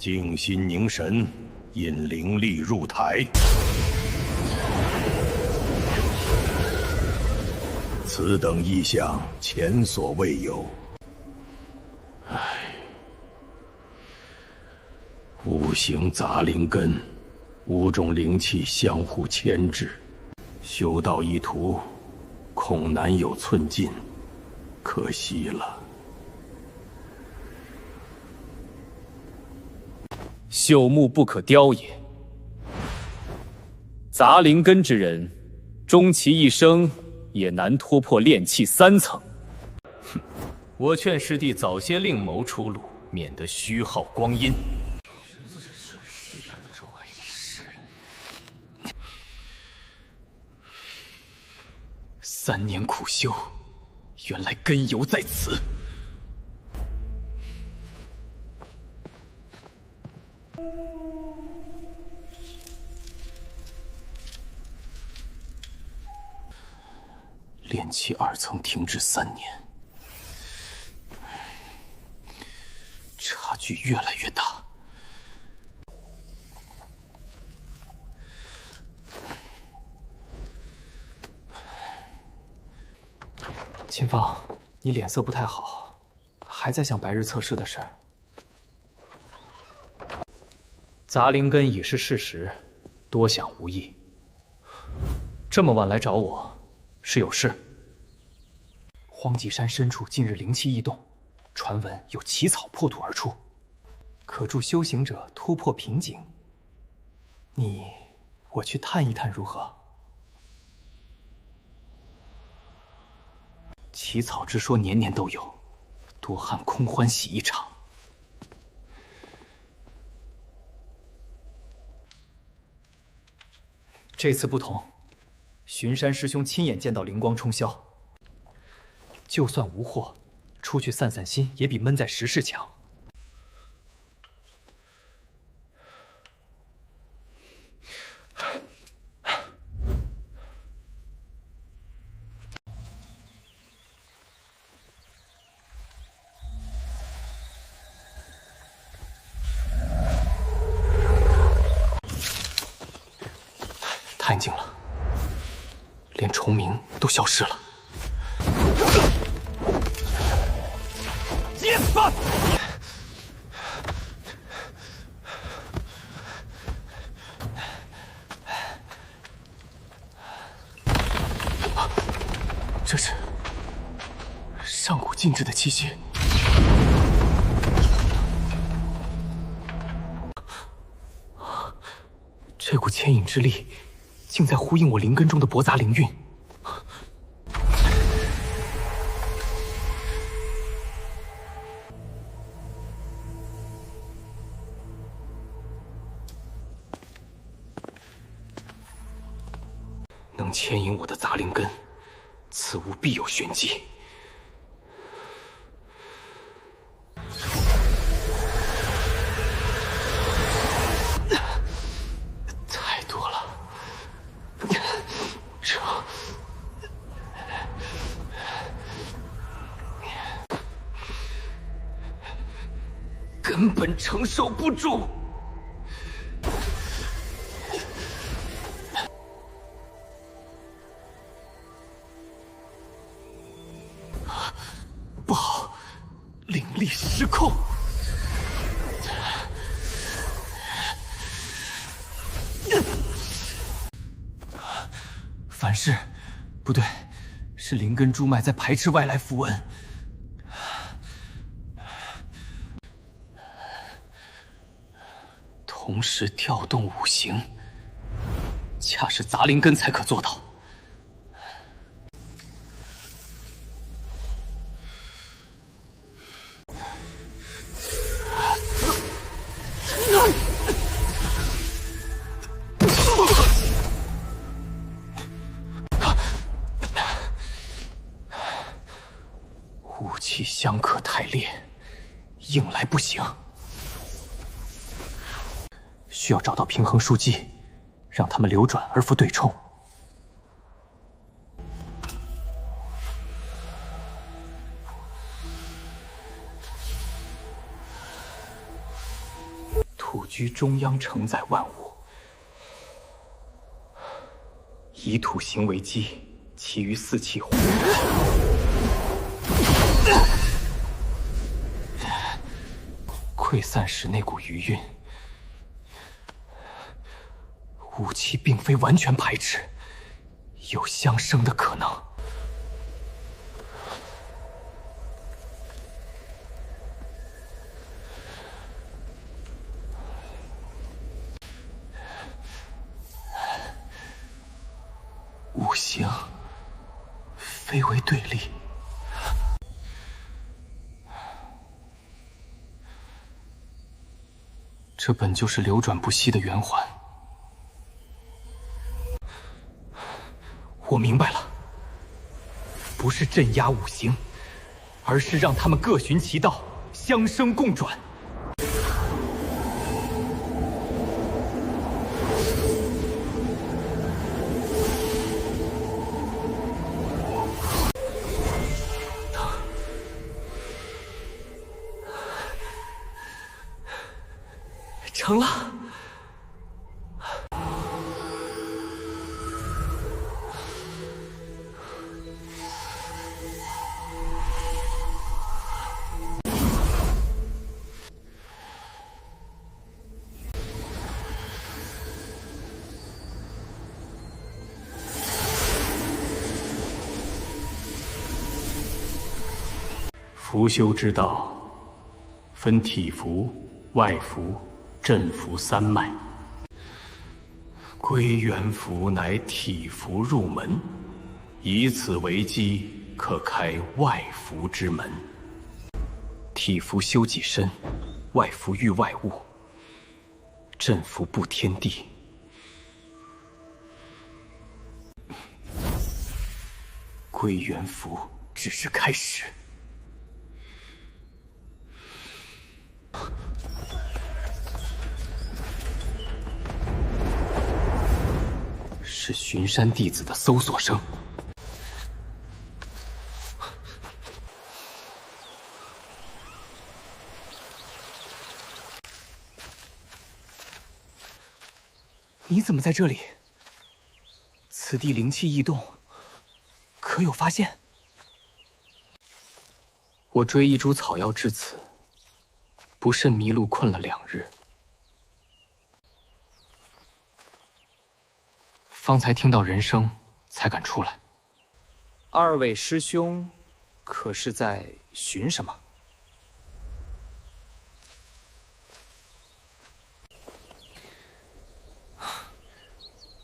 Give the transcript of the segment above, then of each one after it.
静心凝神，引灵力入台。此等异象前所未有。五行杂灵根，5种灵气相互牵制，修道一途，恐难有寸进，可惜了。朽木不可雕也。杂灵根之人，终其一生也难突破炼气3层。哼，我劝师弟早些另谋出路，免得虚耗光阴。3年苦修，原来根由在此。炼气2层停滞3年，差距越来越大。秦放，你脸色不太好，还在想白日测试的事儿。杂灵根已是事实，多想无益。这么晚来找我，是有事。荒极山深处近日灵气异动，传闻有奇草破土而出，可助修行者突破瓶颈。我去探一探如何？奇草之说年年都有，多汉空欢喜一场。这次不同，巡山师兄亲眼见到灵光冲霄，就算无祸，出去散散心也比闷在石室强。太安静了，连虫鸣都消失了。接吧！这是上古禁制的气息。这股牵引之力，竟在呼应我灵根中的驳杂灵韵。能牵引我的杂灵根，此物必有玄机。太多了，这根本承受不住。不好，灵力失控。反噬，不对，是灵根珠脉在排斥外来符文。同时调动五行，恰是杂灵根才可做到。武器相克太烈，硬来不行。需要找到平衡枢机，让它们流转而复对冲。居中央，承载万物。以土行为基，其余四气化。溃散时那股余韵，武器并非完全排斥，有相生的可能。五行非为对立。这本就是流转不息的圆环。我明白了，不是镇压五行，而是让他们各寻其道，相生共转。成了。符修之道，分体符、外符、镇符三脉。归元符乃体符入门，以此为基，可开外符之门。体符修己身，外符御外物，镇符布天地。归元符只是开始。是巡山弟子的搜索声。你怎么在这里？此地灵气异动，可有发现？我追一株草药至此，不慎迷路困了2日。方才听到人声，才敢出来。2位师兄，可是在寻什么？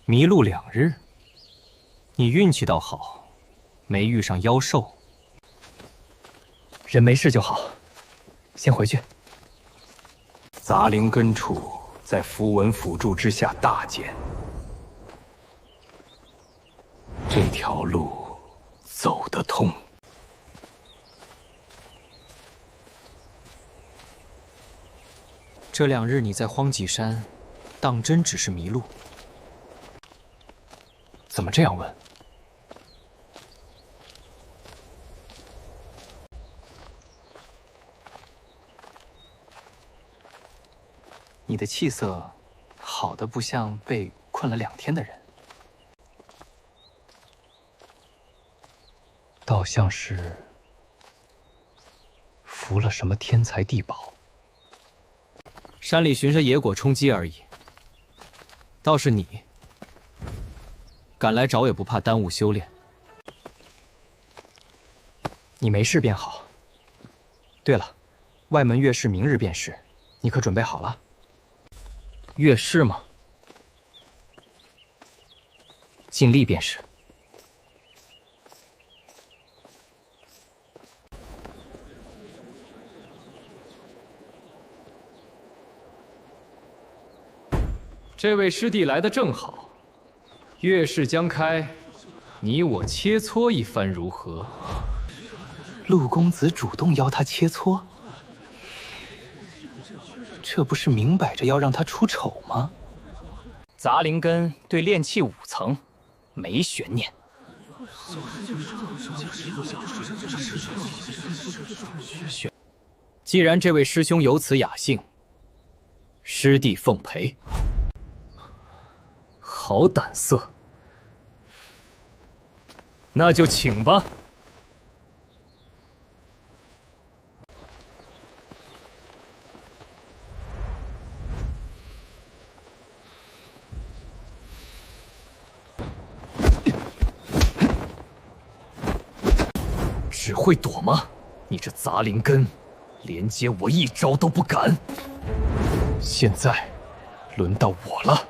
迷路2日，你运气倒好，没遇上妖兽。人没事就好，先回去。杂灵根处，在符文辅助之下大减。这条路走得通。这2日你在荒脊山，当真只是迷路？怎么这样问？你的气色好的不像被困了2天的人。倒像是服了什么天才地宝。山里寻着野果充饥而已。倒是你，敢来找也不怕耽误修炼。你没事便好。对了，外门月事明日便是，你可准备好了？月事吗？尽力便是。这位师弟来得正好，月事将开，你我切磋一番如何？陆公子主动邀他切磋，这不是明摆着要让他出丑吗？杂灵根对炼气5层没悬念。既然这位师兄有此雅兴，师弟奉陪。好胆色，那就请吧。只会躲吗？你这杂灵根，连接我一招都不敢。现在，轮到我了。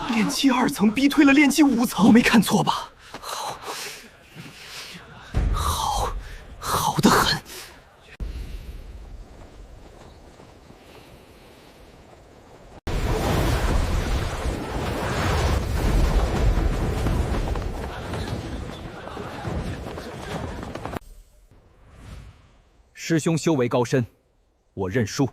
炼气2层逼退了炼气5层，我没看错吧？好的很。师兄修为高深，我认输。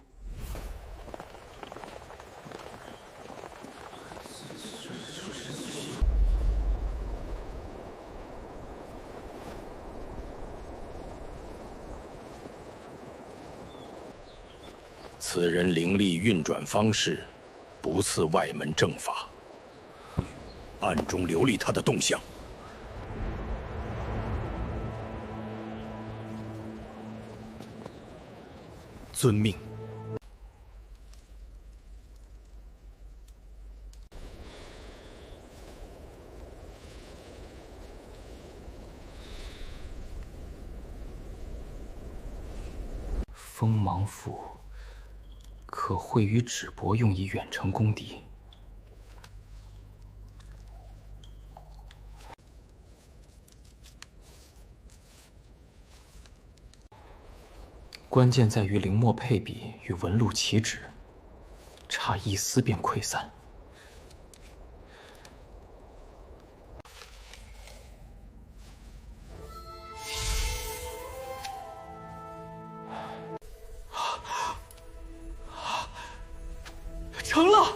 此人灵力运转方式不似外门正法，暗中留意他的动向。遵命。锋芒斧可绘于纸帛，用以远程攻敌。关键在于灵墨配比与纹路起止，差一丝便溃散。成了！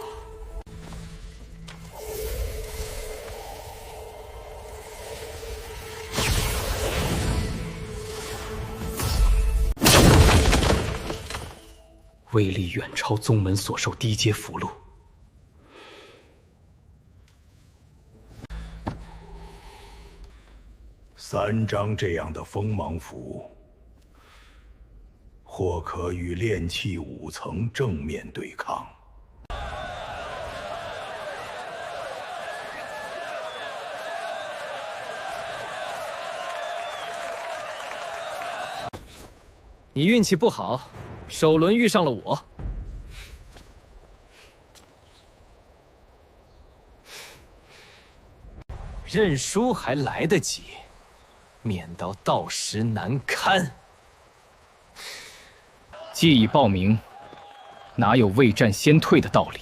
威力远超宗门所授低阶符箓。3张这样的锋芒符，或可与炼气5层正面对抗。你运气不好，首轮遇上了我。认输还来得及，免得到时难堪。既已报名，哪有未战先退的道理？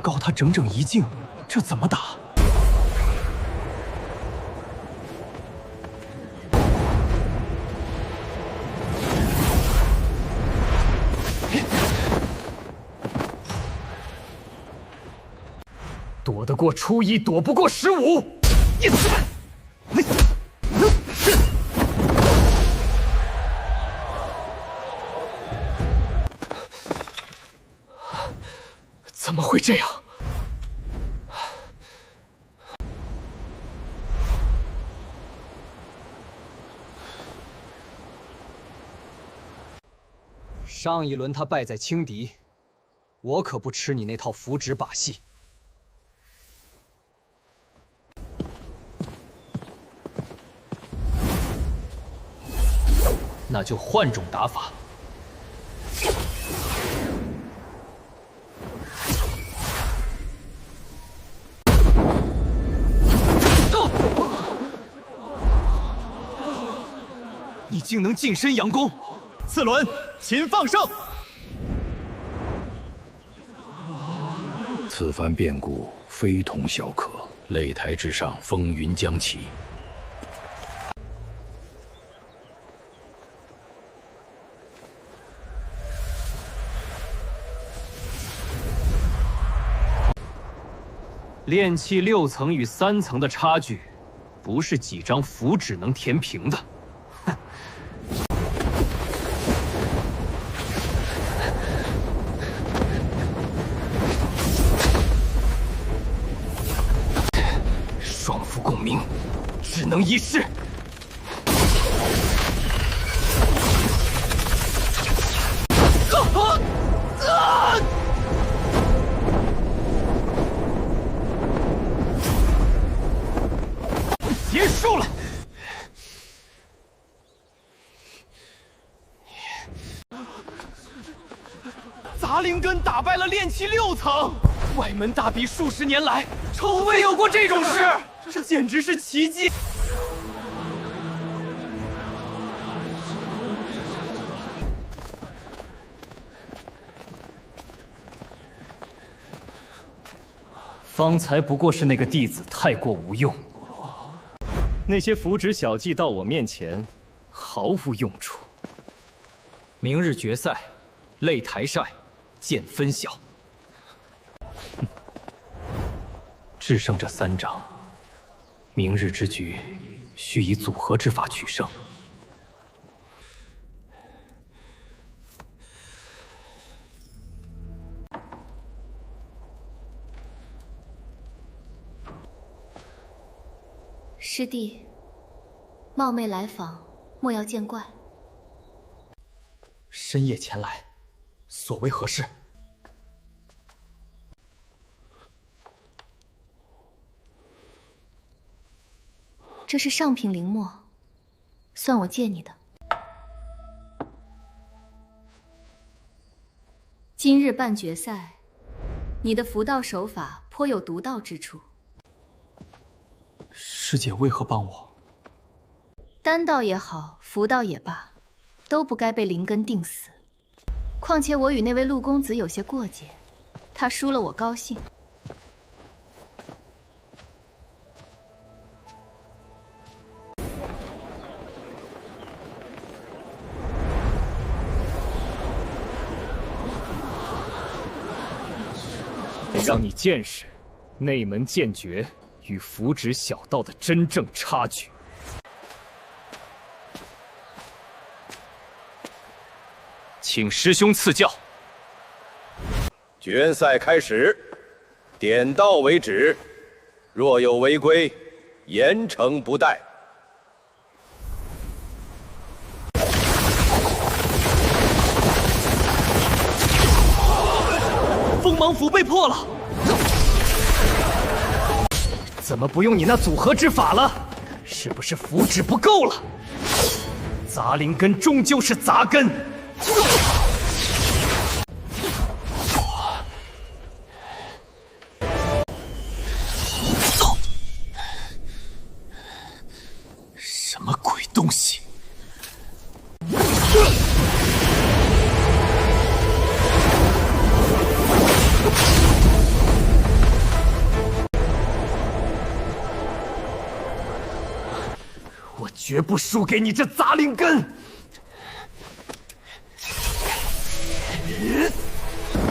高他整整1境，这怎么打？躲得过初一，躲不过15。怎么会这样？上一轮他败在轻敌，我可不吃你那套符纸把戏。那就换种打法。你竟能近身佯攻！次轮，擒放胜！此番变故非同小可，擂台之上风云将起。炼器6层与3层的差距，不是几张符纸能填平的。哼！双符共鸣，只能一试。结束了。杂灵根打败了炼器6层，外门大比数十年来从未有过这种事，这简直是奇迹！方才不过是那个弟子太过无用。那些符纸小技到我面前毫无用处。明日决赛，擂台赛，见分晓。只剩这3张，明日之局需以组合之法取胜。师弟，冒昧来访，莫要见怪。深夜前来，所为何事？这是上品灵墨，算我借你的。今日办决赛，你的符道手法颇有独到之处。师姐为何帮我？丹道也好，符道也罢，都不该被灵根定死。况且我与那位陆公子有些过节，他输了我高兴。让你见识内门剑诀与符纸小道的真正差距。请师兄赐教。决赛开始，点到为止，若有违规，严惩不贷。锋芒符被破了，怎么不用你那组合之法了？是不是符纸不够了？杂灵根终究是杂根。什么鬼东西？我绝不输给你这杂灵根！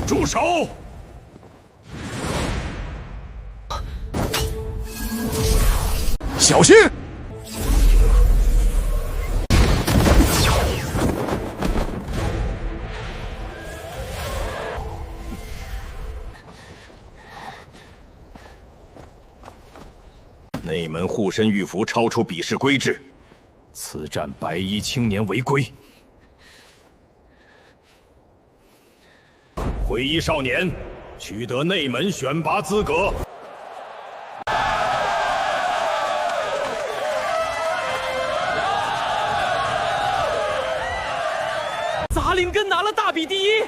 住手！小心！内门护身玉符超出比试规制，此战白衣青年违规。灰衣少年取得内门选拔资格。杂灵根拿了大比第一，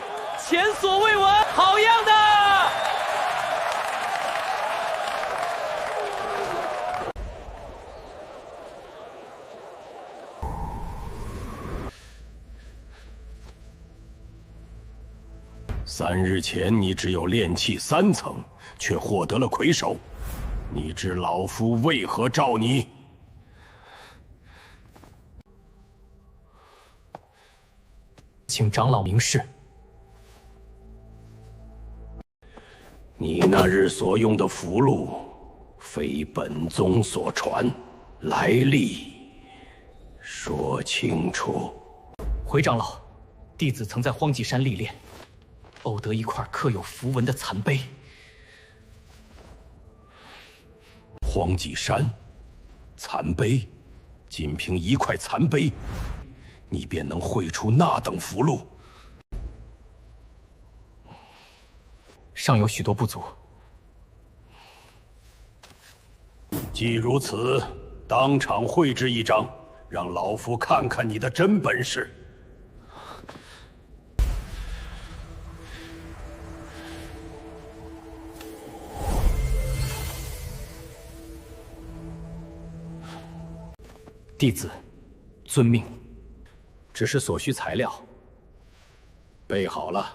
前所未闻，好样的！3日前，你只有炼器3层，却获得了魁首。你知老夫为何召你？请长老明示。你那日所用的符箓，非本宗所传，来历说清楚。回长老，弟子曾在荒寂山历练，偶得一块刻有符文的残碑。荒寂山，残碑，仅凭一块残碑，你便能绘出那等符箓？尚有许多不足。既如此，当场绘制一张，让老夫看看你的真本事。弟子遵命。只是所需材料备好了，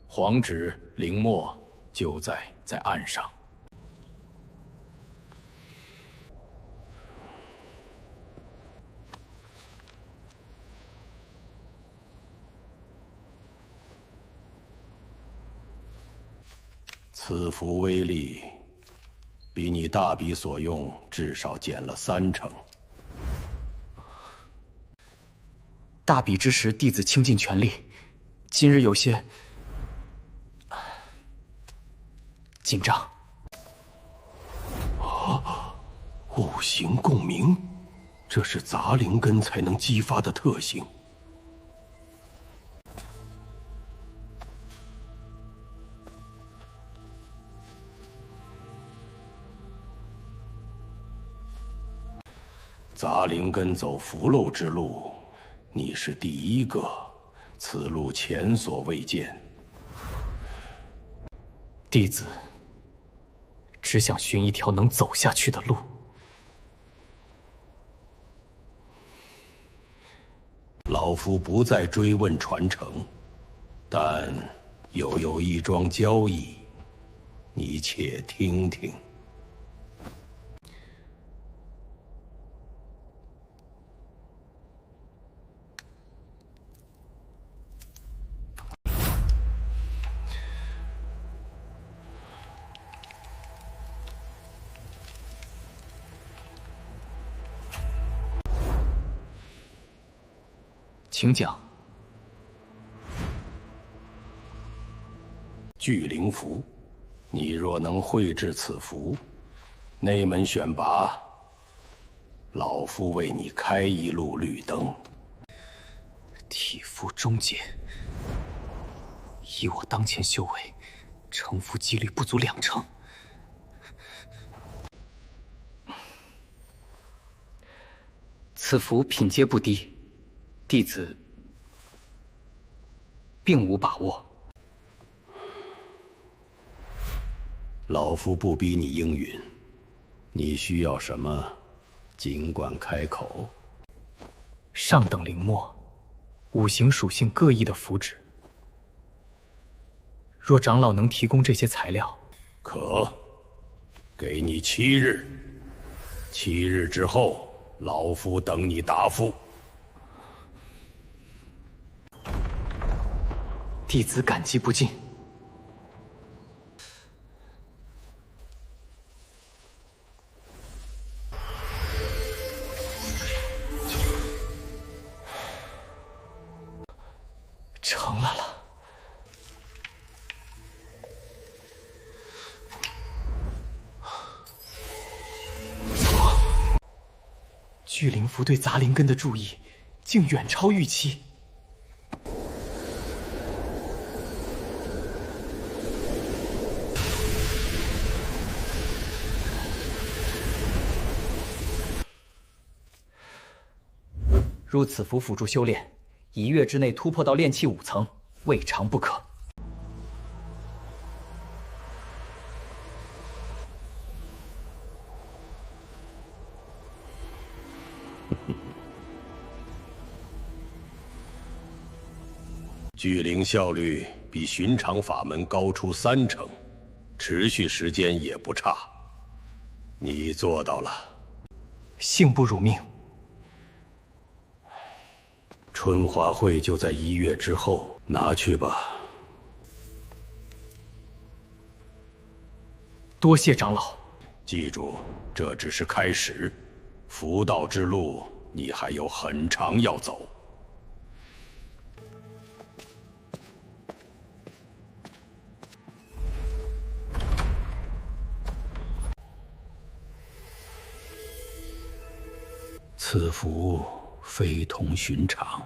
黄纸、灵墨就在案上。此符威力比你大笔所用至少减了30%。大比之时，弟子倾尽全力，今日有些紧张。五行共鸣，这是杂灵根才能激发的特性。杂灵根走符箓之路，你是第一个，此路前所未见。弟子只想寻一条能走下去的路。老夫不再追问传承，但又有一桩交易，你且听听。请讲。聚灵符，你若能绘制此符，内门选拔，老夫为你开一路绿灯。体符终结，以我当前修为，成符几率不足20%。此符品阶不低，弟子并无把握。老夫不逼你应允，你需要什么，尽管开口。上等灵墨，五行属性各异的符纸。若长老能提供这些材料，可，给你7日，7日之后，老夫等你答复。弟子感激不尽。成了。聚灵符对杂灵根的注意，竟远超预期。入此符辅助修炼，1月之内突破到炼气5层，未尝不可。聚灵效率比寻常法门高出30%，持续时间也不差。你做到了。幸不辱命。春华会就在1月之后，拿去吧。多谢长老。记住，这只是开始，福道之路你还有很长要走。此符非同寻常。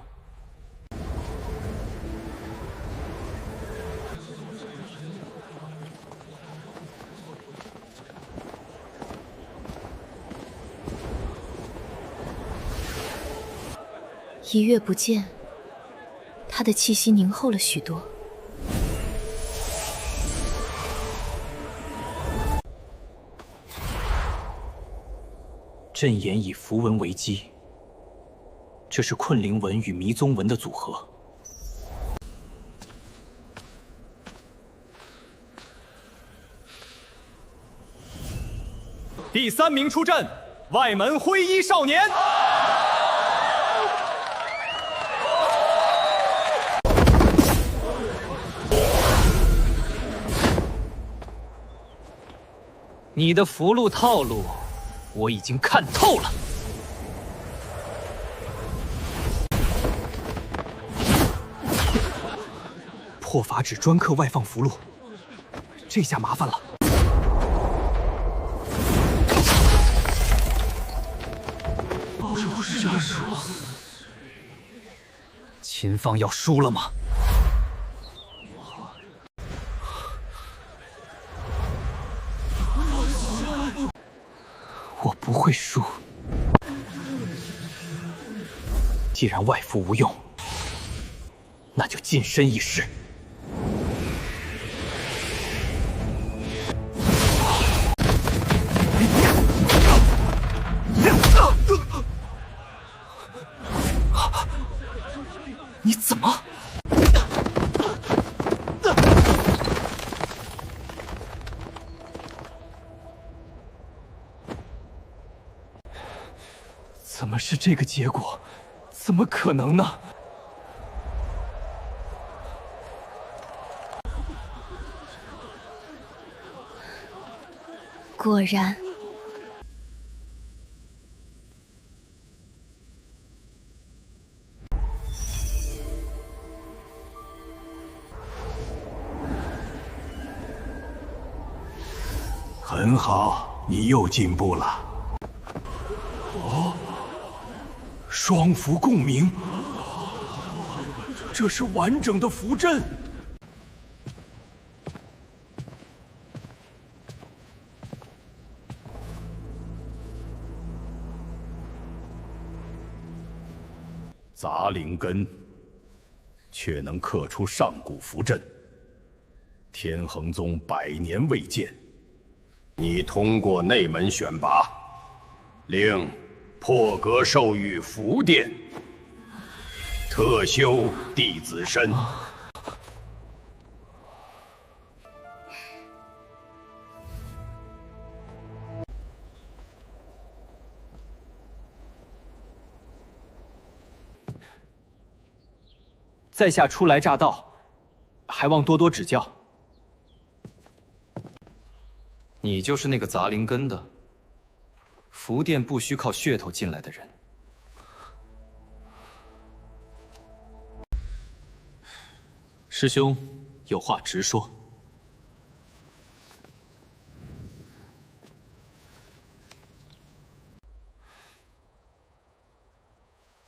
一月不见，他的气息凝厚了许多。阵眼以符文为基，这是困灵纹与迷踪纹的组合。第3名出阵，外门灰衣少年。你的符箓套路，我已经看透了。破法只专刻外放符箓，这下麻烦了。秦放要输了吗？我不会输。既然外符无用，那就近身一试。你怎么？怎么是这个结果？怎么可能呢？果然。很好，你又进步了。双符共鸣，这是完整的符阵。杂灵根却能刻出上古符阵，天衡宗100年未见。你通过内门选拔，令破格授予符殿，特修弟子身。在下初来乍到，还望多多指教。你就是那个杂灵根的？符殿不需靠噱头进来的人。师兄，有话直说。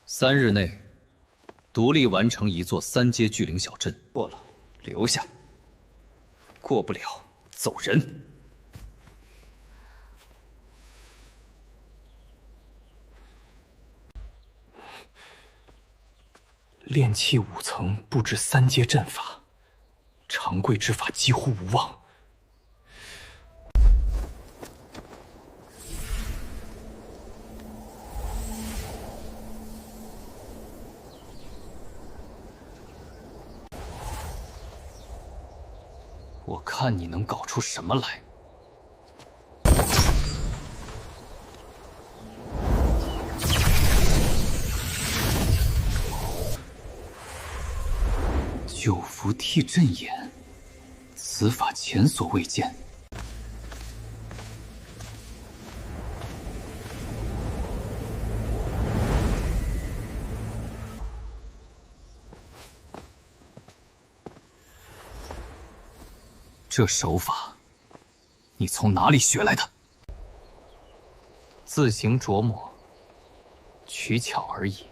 3日内，独立完成一座3阶巨灵小阵。过了，留下；过不了，走人。炼气5层，布置3阶阵法，常规之法几乎无望。我看你能搞出什么来？9符替阵眼，此法前所未见。这手法，你从哪里学来的？自行琢磨，取巧而已。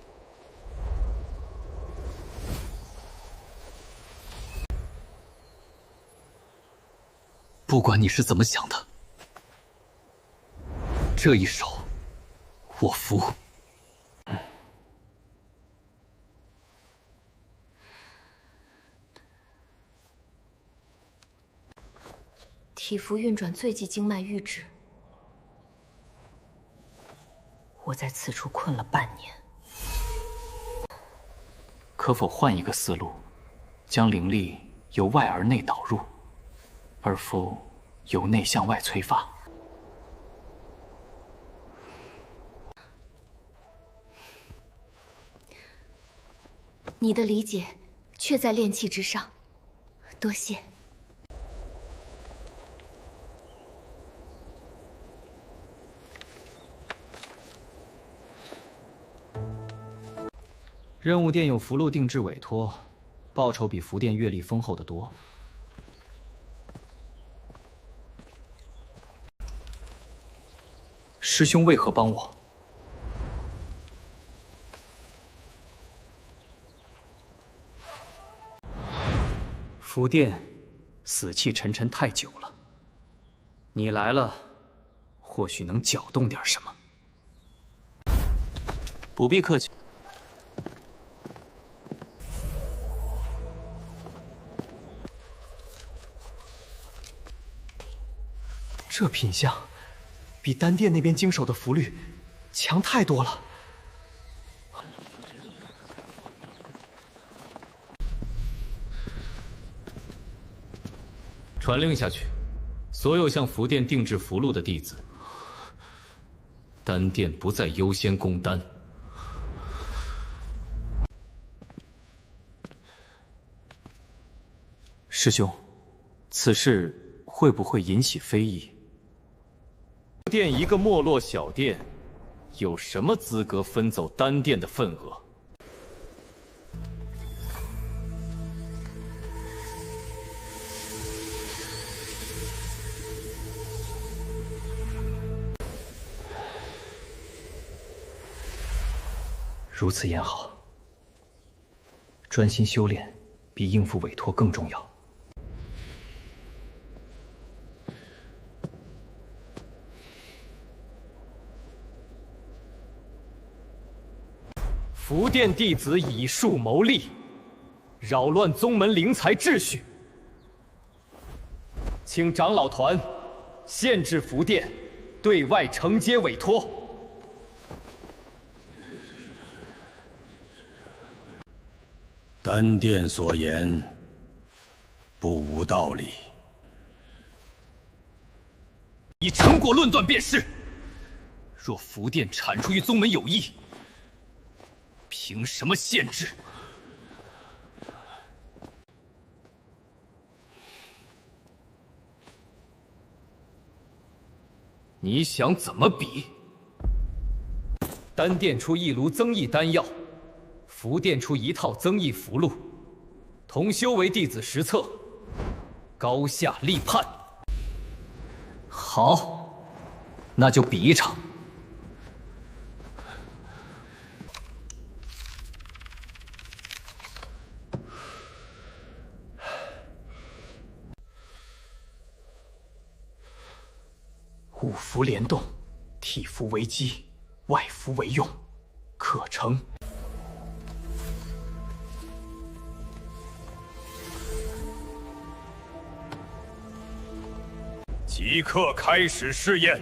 不管你是怎么想的，这一手，我服。体符运转最极经脉玉指，我在此处困了半年。可否换一个思路，将灵力由外而内导入，而非由内向外催发？你的理解却在炼气之上，多谢。任务店有符箓定制委托，报酬比符店阅历丰厚得多。师兄为何帮我？符店死气沉沉太久了，你来了，或许能搅动点什么。不必客气。这品相，比丹殿那边经手的符律强太多了。传令下去，所有向符殿定制符箓的弟子，丹殿不再优先供丹。师兄，此事会不会引起非议？殿一个没落小店，有什么资格分走丹殿的份额？如此也好，专心修炼比应付委托更重要。福殿弟子以术谋利，扰乱宗门灵才秩序，请长老团限制福殿对外承接委托。丹殿所言不无道理，以成果论断便是。若福殿铲除与宗门有异，凭什么限制？你想怎么比？丹殿出一炉增益丹药，福殿出一套增益符箓，同修为弟子实测，高下立判。好，那就比一场。五符联动，体符为基，外符为用，可成。即刻开始试验。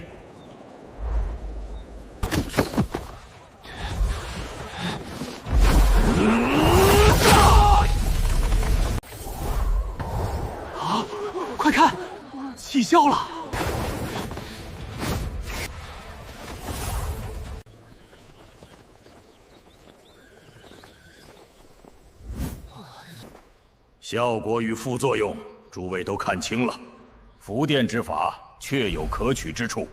啊！快看，起效了！效果与副作用，诸位都看清了。符殿之法确有可取之处。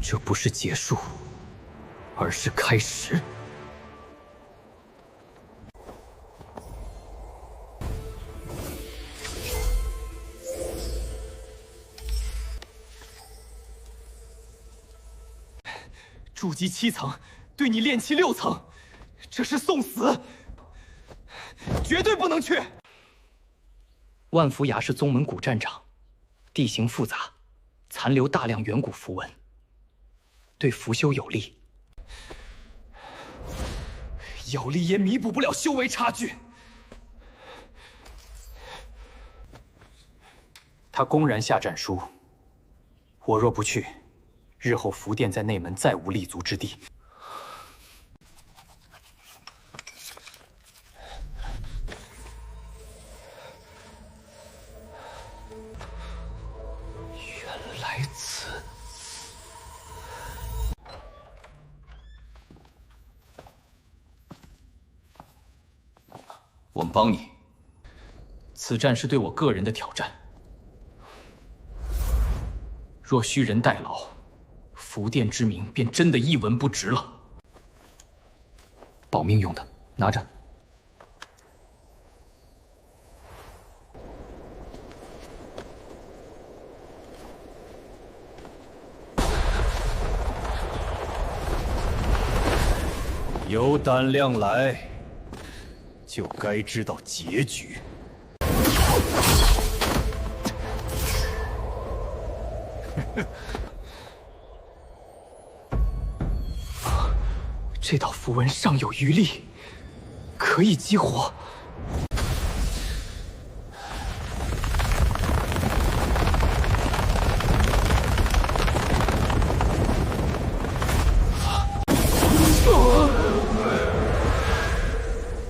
这不是结束，而是开始。筑基7层，对你炼气6层，这是送死，绝对不能去。万福崖是宗门古战场，地形复杂，残留大量远古符文，对符修有利。有力也弥补不了修为差距。他公然下战书，我若不去，日后福殿在内门再无立足之地。原来此。我们帮你。此战是对我个人的挑战。若虚人代劳，福殿之名便真的一文不值了。保命用的，拿着。有胆量来，就该知道结局。这道符文尚有余力，可以激活。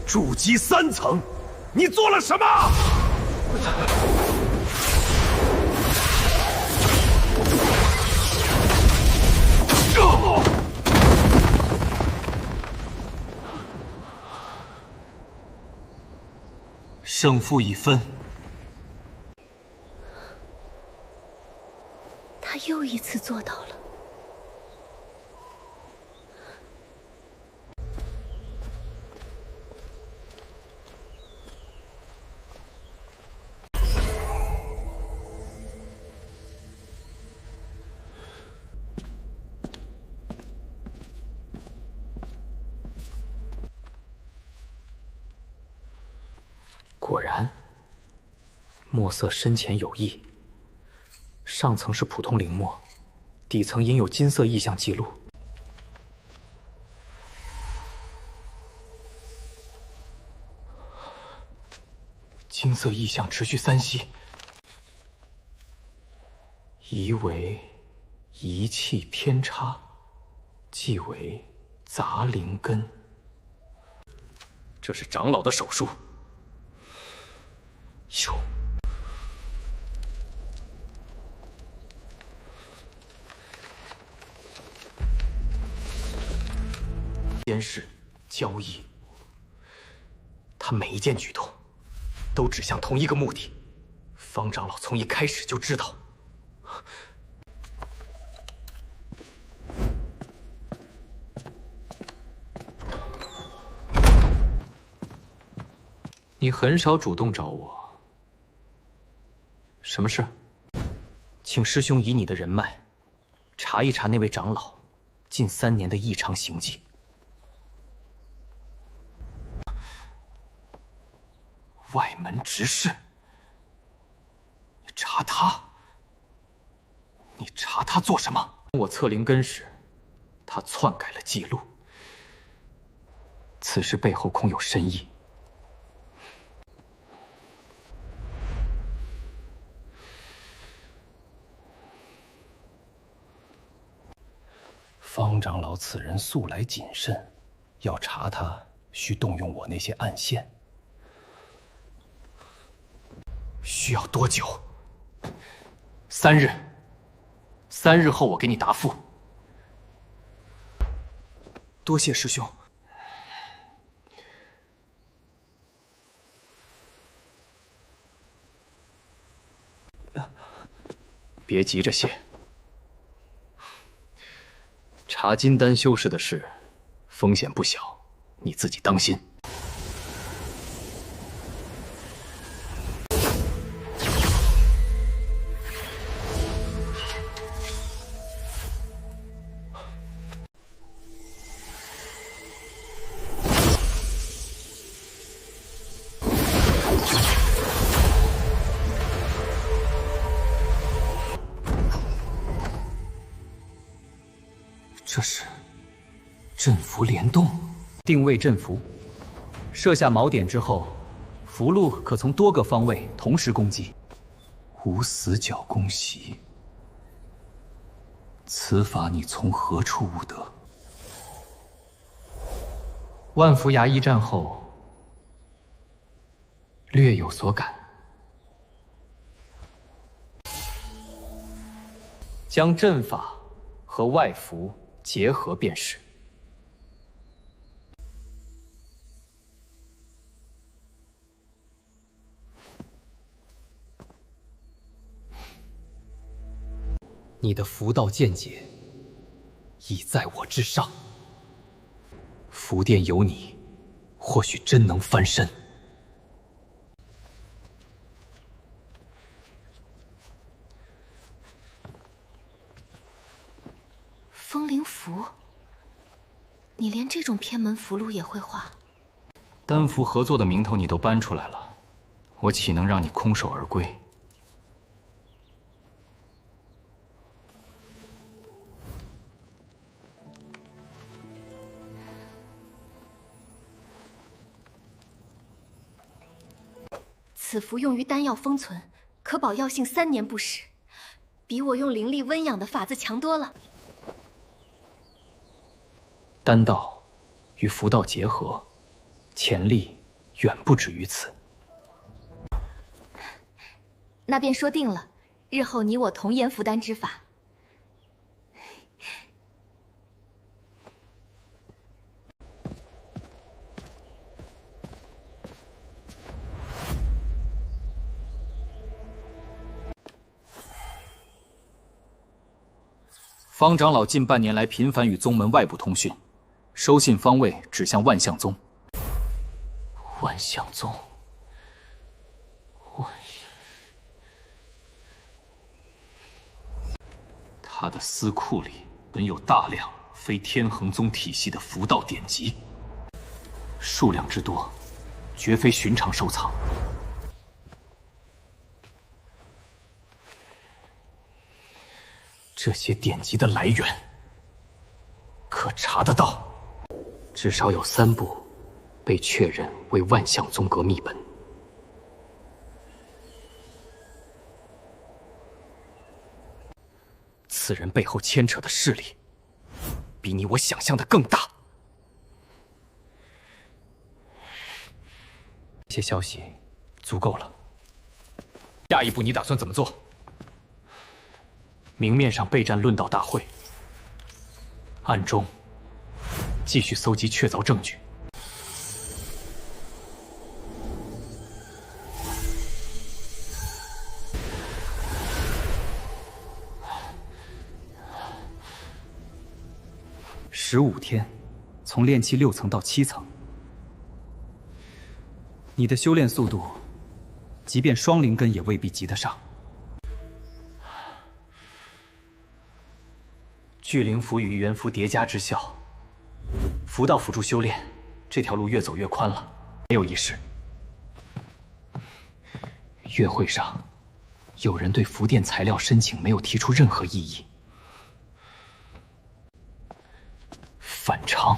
筑基3层，你做了什么？胜负已分。他又一次做到了。果然，墨色深浅有异。上层是普通灵墨，底层应有金色意象记录。金色意象持续3息，疑为一气偏差，即为杂灵根。这是长老的手术。哟，监视、交易，他每一件举动都指向同一个目的。方长老从一开始就知道。你很少主动找我。什么事？请师兄以你的人脉，查一查那位长老近3年的异常行迹。外门执事，你查他？你查他做什么？我测灵根时，他篡改了记录，此事背后空有深意。方长老此人素来谨慎，要查他，需动用我那些暗线。需要多久？3日。3日后我给你答复。多谢师兄。别急着谢。查金丹修士的事，风险不小，你自己当心。这是阵符联动，定位阵符。设下锚点之后，符箓可从多个方位同时攻击。无死角攻袭，此法你从何处悟得？万福崖一战后，略有所感。将阵法和外符结合便是。你的符道见解已在我之上，符殿有你，或许真能翻身。风灵符，你连这种偏门符箓也会画？丹符合作的名头你都搬出来了，我岂能让你空手而归？此符用于丹药封存，可保药性3年不死，比我用灵力温养的法子强多了。丹道与符道结合，潜力远不止于此。那便说定了，日后你我同研符丹之法。方长老近半年来频繁与宗门外部通讯，收信方位指向万象宗。万象宗，他的司库里本有大量非天衡宗体系的符道典籍，数量之多，绝非寻常收藏。这些典籍的来源可查得到，至少有3部被确认为万象宗阁秘本。此人背后牵扯的势力，比你我想象的更大。这些消息足够了。下一步你打算怎么做？明面上备战论道大会，暗中继续搜集确凿证据。15天，从炼气6层到7层，你的修炼速度，即便双灵根也未必及得上。聚灵符与元符叠加之效，符道辅助修炼，这条路越走越宽了。还有一事，月会上有人对符殿材料申请没有提出任何异议。反常，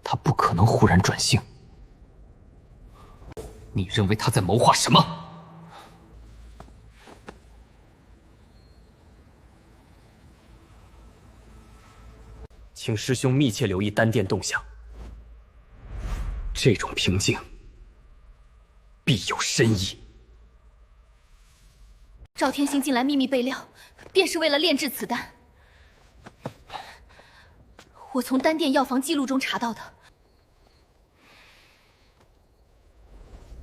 他不可能忽然转性。你认为他在谋划什么？请师兄密切留意丹殿动向。这种平静，必有深意。赵天星近来秘密备料，便是为了炼制此丹。我从丹殿药房记录中查到的。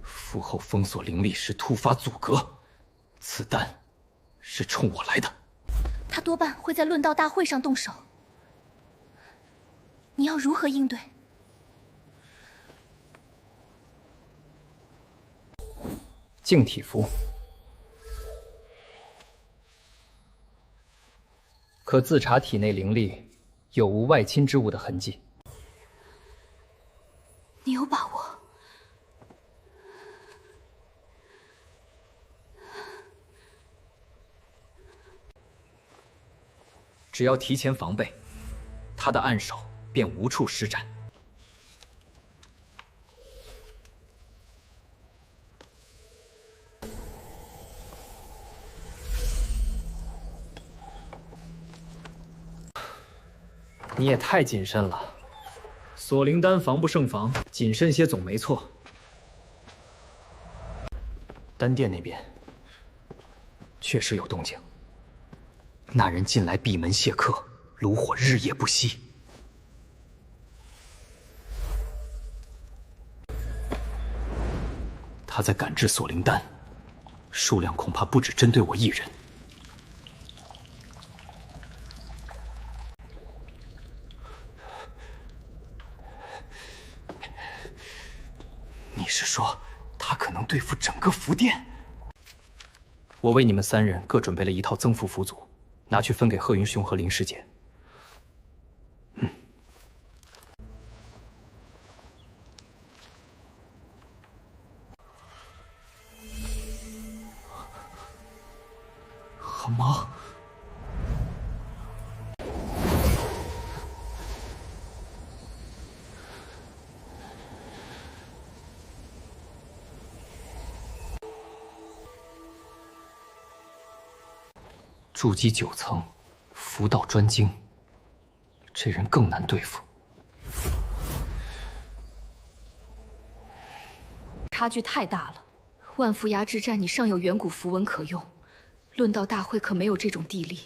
符后封锁灵力时突发阻隔，此丹是冲我来的。他多半会在论道大会上动手。你要如何应对？净体符可自查体内灵力有无外侵之物的痕迹。你有把握？只要提前防备，他的暗手便无处施展。你也太谨慎了。锁灵丹防不胜防，谨慎些总没错。丹殿那边确实有动静，那人近来闭门谢客，炉火日夜不息。他在赶制锁灵丹，数量恐怕不止针对我一人。你是说，他可能对付整个福殿？我为你们3人各准备了一套增幅符组，拿去分给贺云兄和林师姐。好吗？筑基9层，符道专精，这人更难对付。差距太大了。万符崖之战，你尚有远古符文可用，论道大会可没有这种地利。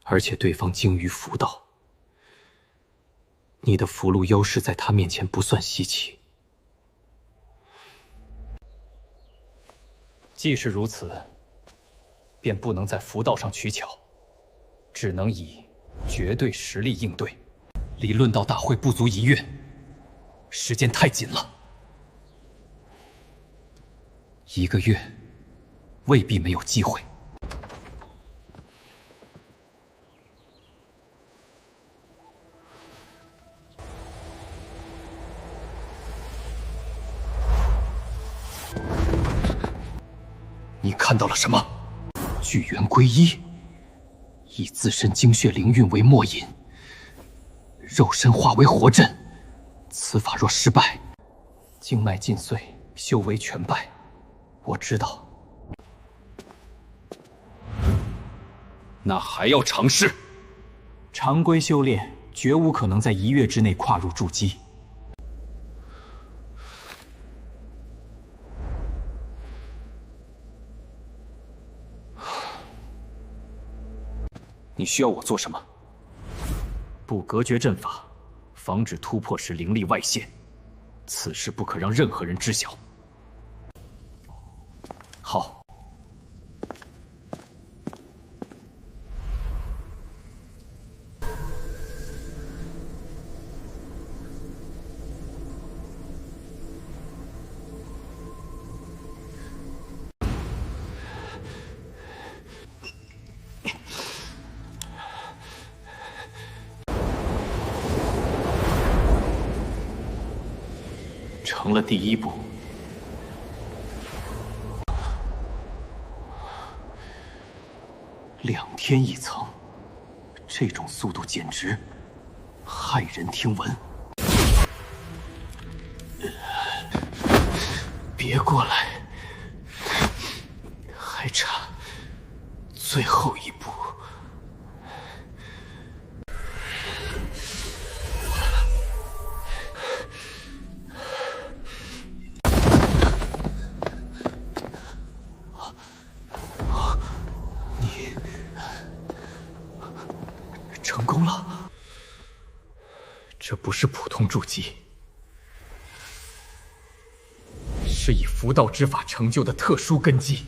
而且对方精于符道，你的符箓优势在他面前不算稀奇。既是如此，便不能在符道上取巧，只能以绝对实力应对。离论道大会不足1月，时间太紧了。1个月，未必没有机会。你看到了什么？巨元归一，以自身精血灵韵为末引，肉身化为活阵。此法若失败，经脉尽碎，修为全败。我知道。那还要尝试？常规修炼绝无可能在1月之内跨入筑基。你需要我做什么？布隔绝阵法，防止突破时灵力外泄。此事不可让任何人知晓。好。成了第1步。2天1层，这种速度简直骇人听闻。别过来，还差最后1步。成功了，这不是普通筑基，是以符道之法成就的特殊根基。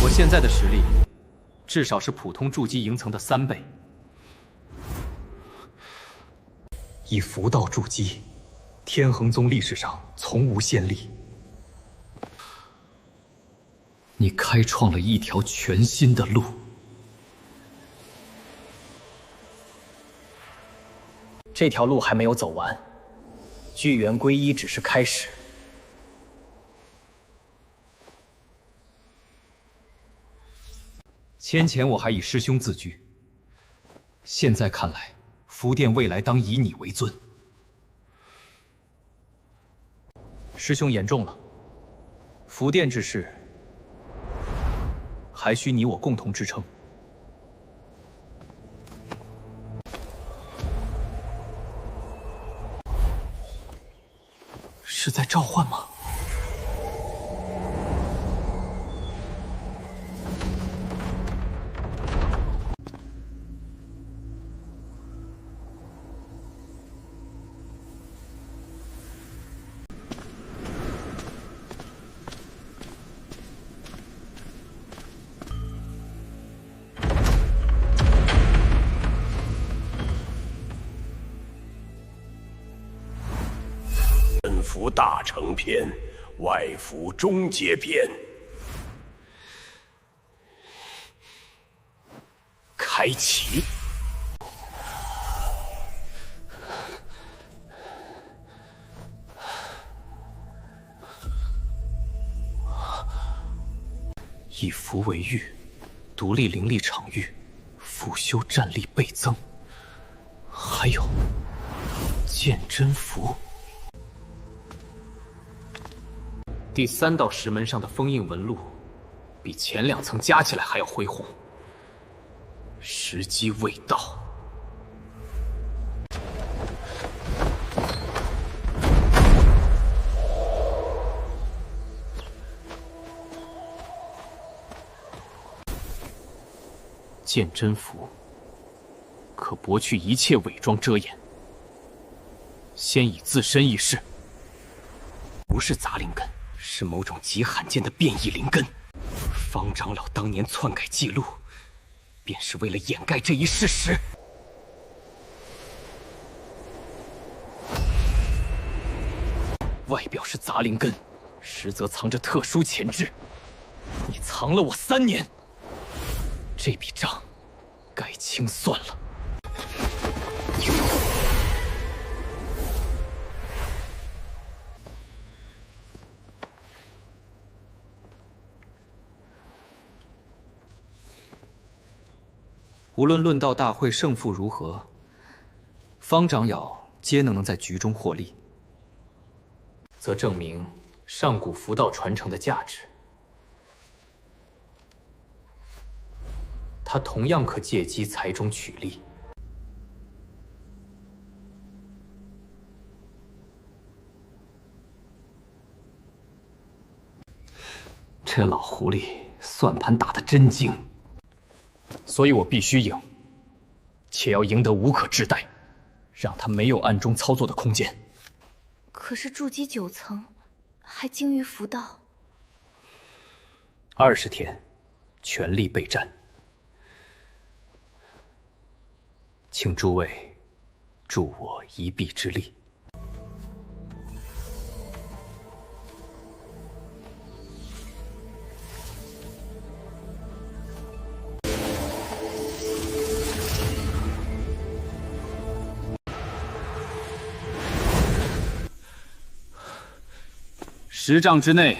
我现在的实力，至少是普通筑基营层的3倍。以符道筑基，天衡宗历史上从无先例。你开创了一条全新的路。这条路还没有走完，巨猿归一只是开始。先前我还以师兄自居，现在看来，福殿未来当以你为尊。师兄言重了，福殿之事，还需你我共同支撑。是在召唤吗？本服大成篇，外服终结篇。开启。以符为域，独立灵力场域，辅修战力倍增。还有剑真符。第3道石门上的封印纹路，比前2层加起来还要恢宏。时机未到。剑真符可剥去一切伪装遮掩，先以自身易试。不是杂灵根，是某种极罕见的变异灵根。方长老当年篡改记录，便是为了掩盖这一事实。外表是杂灵根，实则藏着特殊潜质。你藏了我3年，这笔账该清算了。无论论道大会胜负如何，方长老皆能在局中获利，则证明上古符道传承的价值。他同样可借机财中取利。这老狐狸算盘打得真精，所以我必须赢，且要赢得无可置怠，让他没有暗中操作的空间。可是筑基9层，还精于符道。20天，全力备战。请诸位助我一臂之力。10丈之内，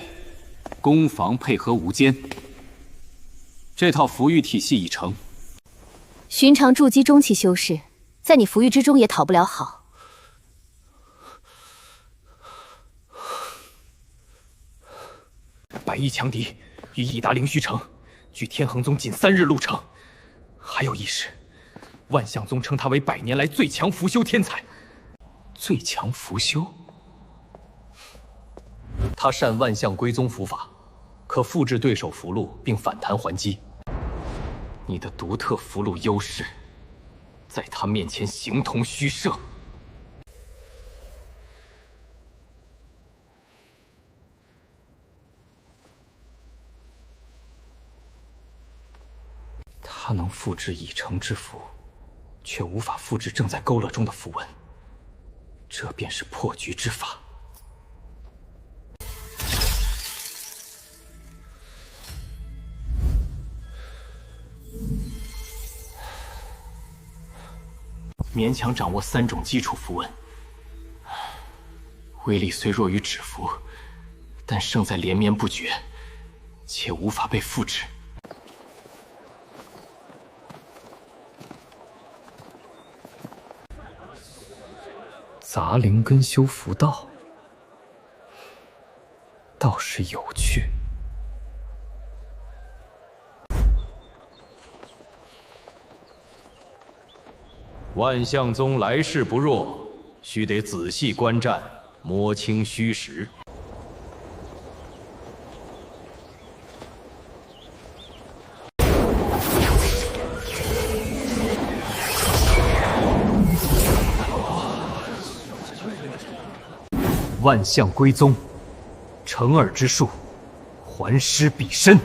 攻防配合无间。这套符域体系已成。寻常筑基中期修士，在你符域之中也讨不了好。百亿强敌已抵达灵虚城，距天恒宗仅3日路程。还有一事，万象宗称他为100年来最强符修天才。最强符修？他善万象归宗符法，可复制对手符箓并反弹还击。你的独特符箓优势，在他面前形同虚设。他能复制已成之符，却无法复制正在勾勒中的符文，这便是破局之法。勉强掌握3种基础符文，威力虽弱于纸符，但胜在连绵不绝，且无法被复制。杂灵根修符道，倒是有趣。万象宗来势不弱，须得仔细观战，摸清虚实。万象归宗，成耳之术，还施彼身。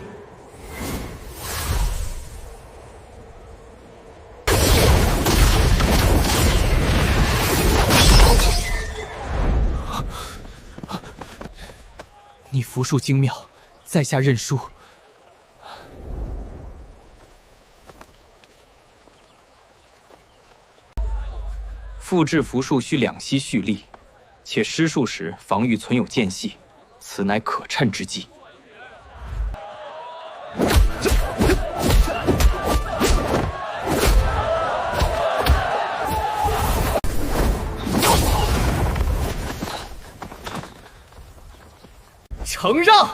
你符术精妙，在下认输。复制符术需2息蓄力，且施术时防御存有间隙，此乃可趁之机。承让！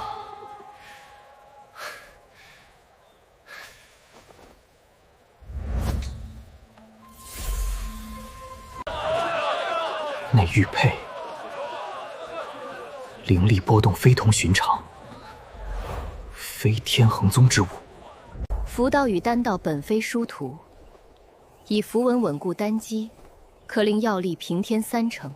那玉佩灵力波动非同寻常，非天恒宗之物。符道与丹道本非殊途，以符文稳固丹基，可令药力平添3成。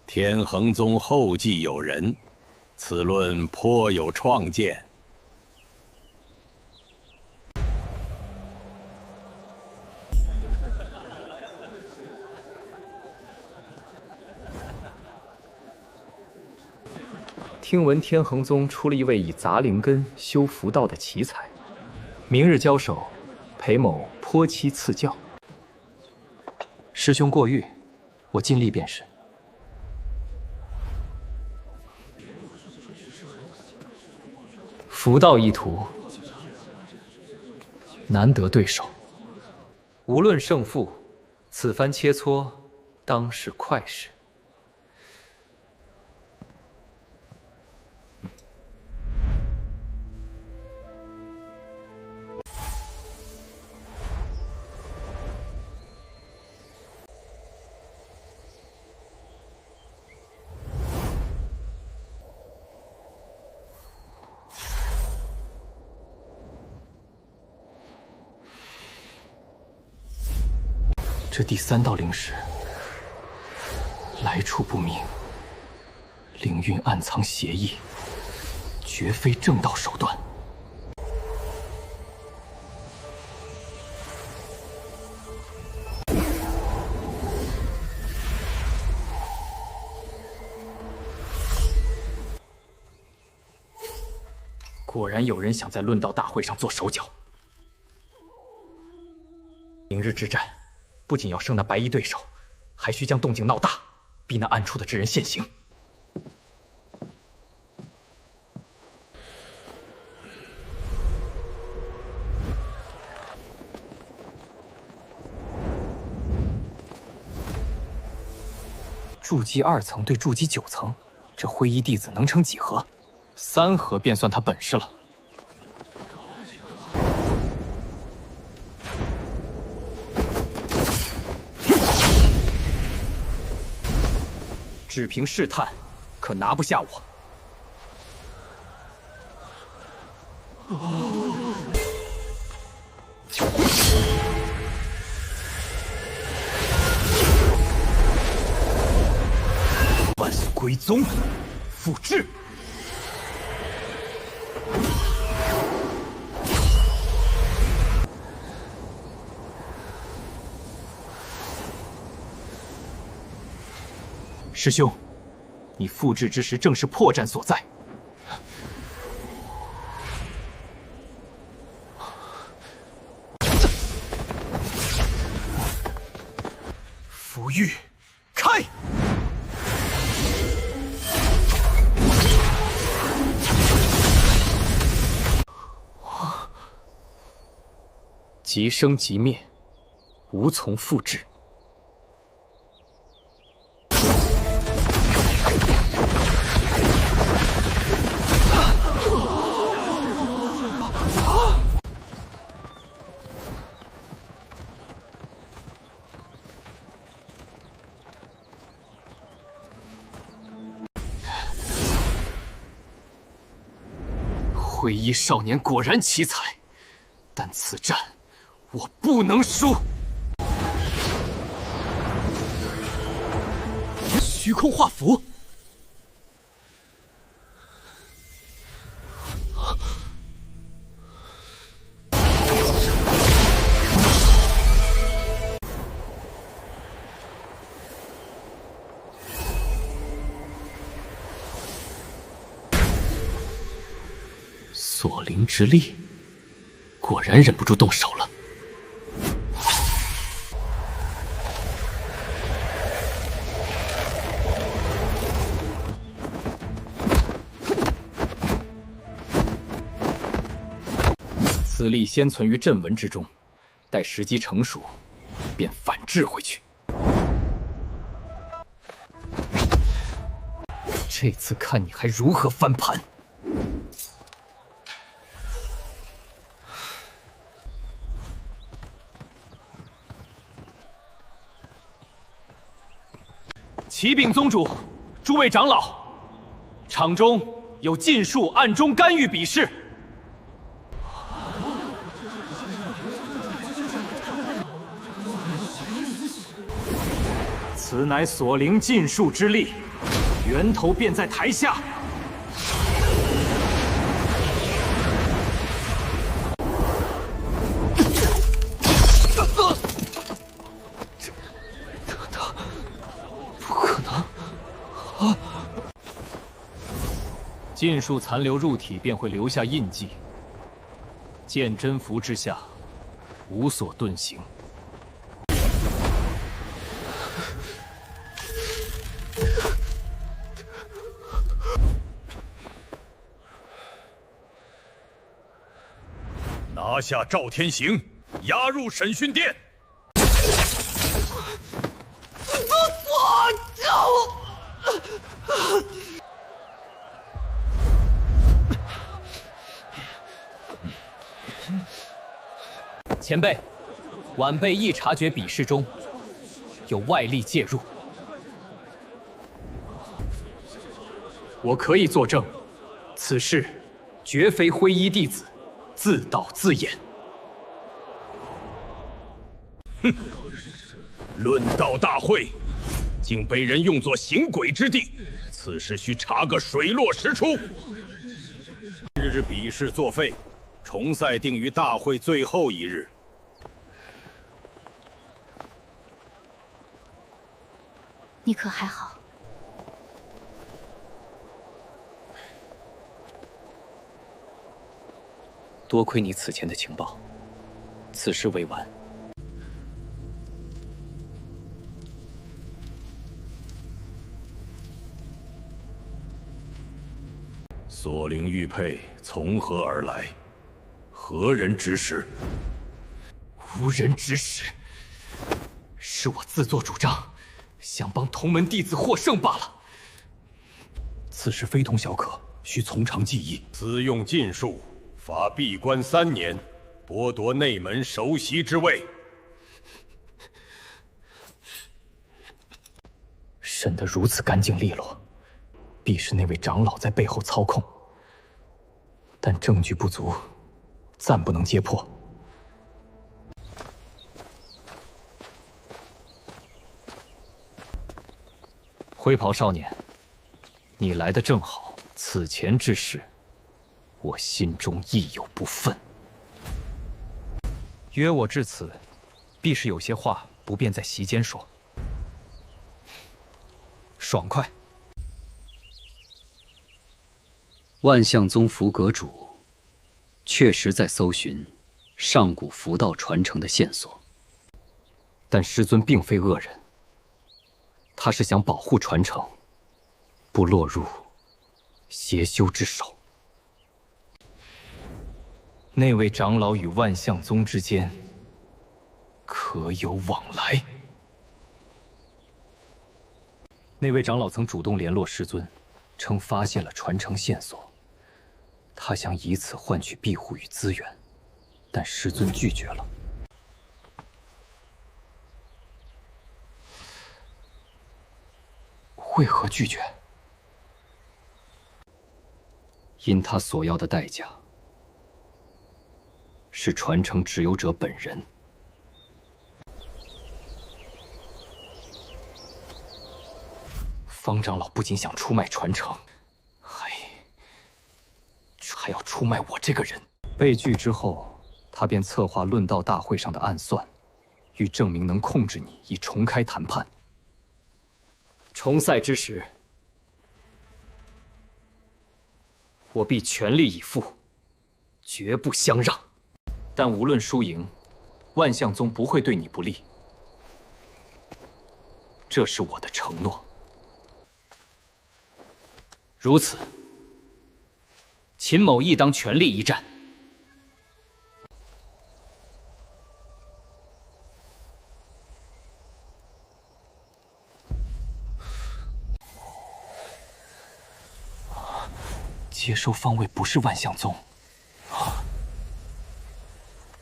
天恒宗后继有人，此论颇有创见。听闻天恒宗出了一位以杂灵根修符道的奇才，明日交手，裴某颇期赐教。师兄过誉，我尽力便是。符道一途，难得对手。无论胜负，此番切磋当是快事。这第3道灵石，来处不明，灵韵暗藏邪意，绝非正道手段。果然有人想在论道大会上做手脚。明日之战，不仅要胜那白衣对手，还需将动静闹大，逼那暗处的之人现形。筑基2层对筑基9层，这灰衣弟子能成几合？3合便算他本事了。只凭试探，可拿不下我。万归宗，复制。师兄，你复制之时正是破绽所在。狱开！即生即灭，无从复制。灰衣少年果然奇才，但此战我不能输。虚空画符，锁灵之力，果然忍不住动手了。此力先存于阵纹之中，待时机成熟，便反制回去。这次看你还如何翻盘！启禀宗主，诸位长老，场中有禁术暗中干预比试。此乃锁灵禁术之力，源头便在台下。禁术残留入体便会留下印记，剑真符之下无所遁形。拿下赵天行，押入审讯殿。前辈，晚辈亦察觉比试中有外力介入，我可以作证，此事绝非灰衣弟子自导自演。哼，论道大会，竟被人用作行鬼之地，此事需查个水落石出。今日比试作废，重赛定于大会最后一日。你可还好？多亏你此前的情报，此事未完。锁灵玉佩从何而来？何人指使？无人指使，是我自作主张，想帮同门弟子获胜罢了。此事非同小可，需从长计议。私用禁术，罚闭关3年，剥夺内门首席之位。审得如此干净利落，必是那位长老在背后操控，但证据不足，暂不能揭破。灰袍少年，你来得正好。此前之事，我心中亦有不忿。约我至此，必是有些话不便在席间说。爽快！万象宗符阁主确实在搜寻上古符道传承的线索，但师尊并非恶人，他是想保护传承，不落入邪修之手。那位长老与万象宗之间可有往来？那位长老曾主动联络师尊，称发现了传承线索，他想以此换取庇护与资源，但师尊拒绝了。为何拒绝？因他所要的代价是传承持有者本人。方长老不仅想出卖传承，还要出卖我这个人。被拒之后，他便策划论道大会上的暗算，欲证明能控制你，以重开谈判。重赛之时，我必全力以赴，绝不相让。但无论输赢，万象宗不会对你不利，这是我的承诺。如此，秦某亦当全力一战。接收方位不是万象宗，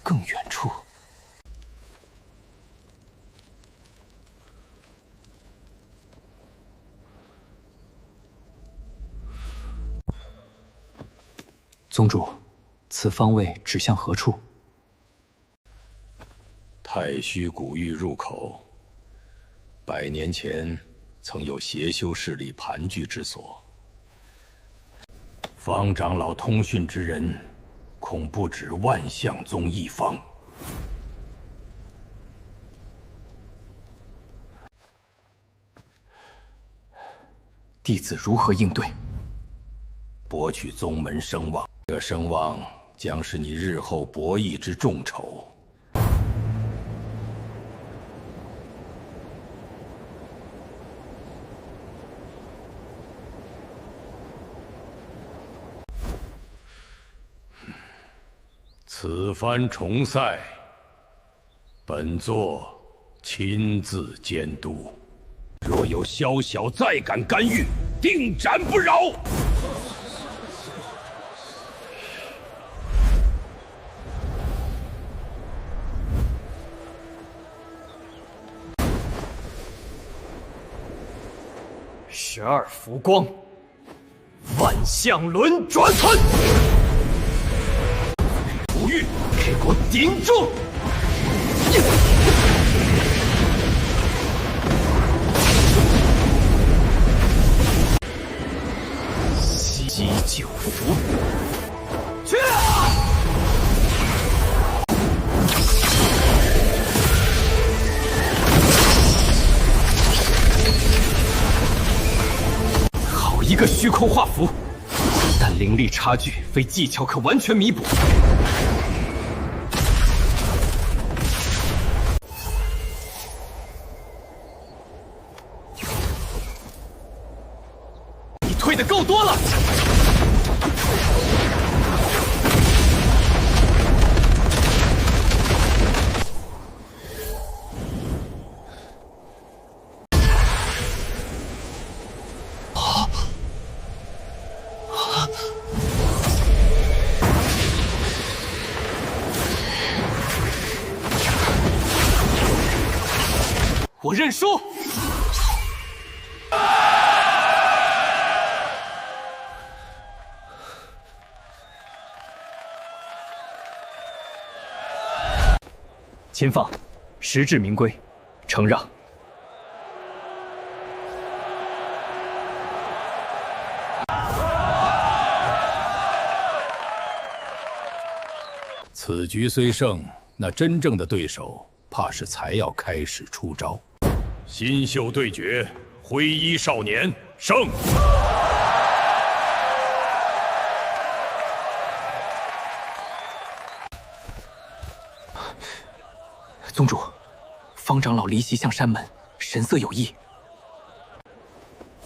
更远处。宗主，此方位指向何处？太虚古域入口，100年前曾有邪修势力盘踞之所。方长老通讯之人，恐不止万象宗一方。弟子如何应对？博取宗门声望，这声望将是你日后博弈之重筹。此番重赛，本座亲自监督，若有宵小再敢干预，定斩不饶！12浮光，万象轮转吞。不欲，给我顶住！西九福，去啊！好一个虚空画符，但灵力差距非技巧可完全弥补。你退的够多了。我认输。秦放，实至名归，承让。此局虽胜，那真正的对手怕是才要开始出招。新秀对决，灰衣少年胜。宗主，方长老离席向山门，神色有异。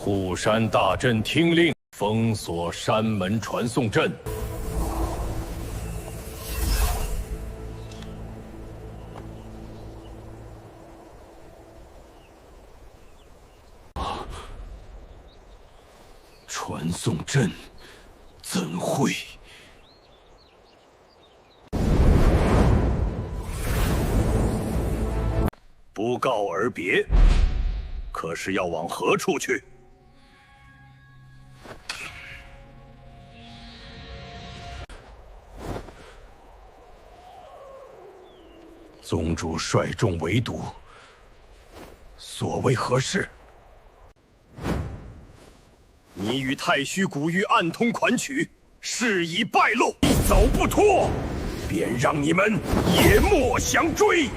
护山大阵听令，封锁山门传送阵。传送阵怎会？不告而别，可是要往何处去？宗主率众围堵，所为何事？你与太虚古玉暗通款曲，事已败露，一走不脱，便让你们也莫相追。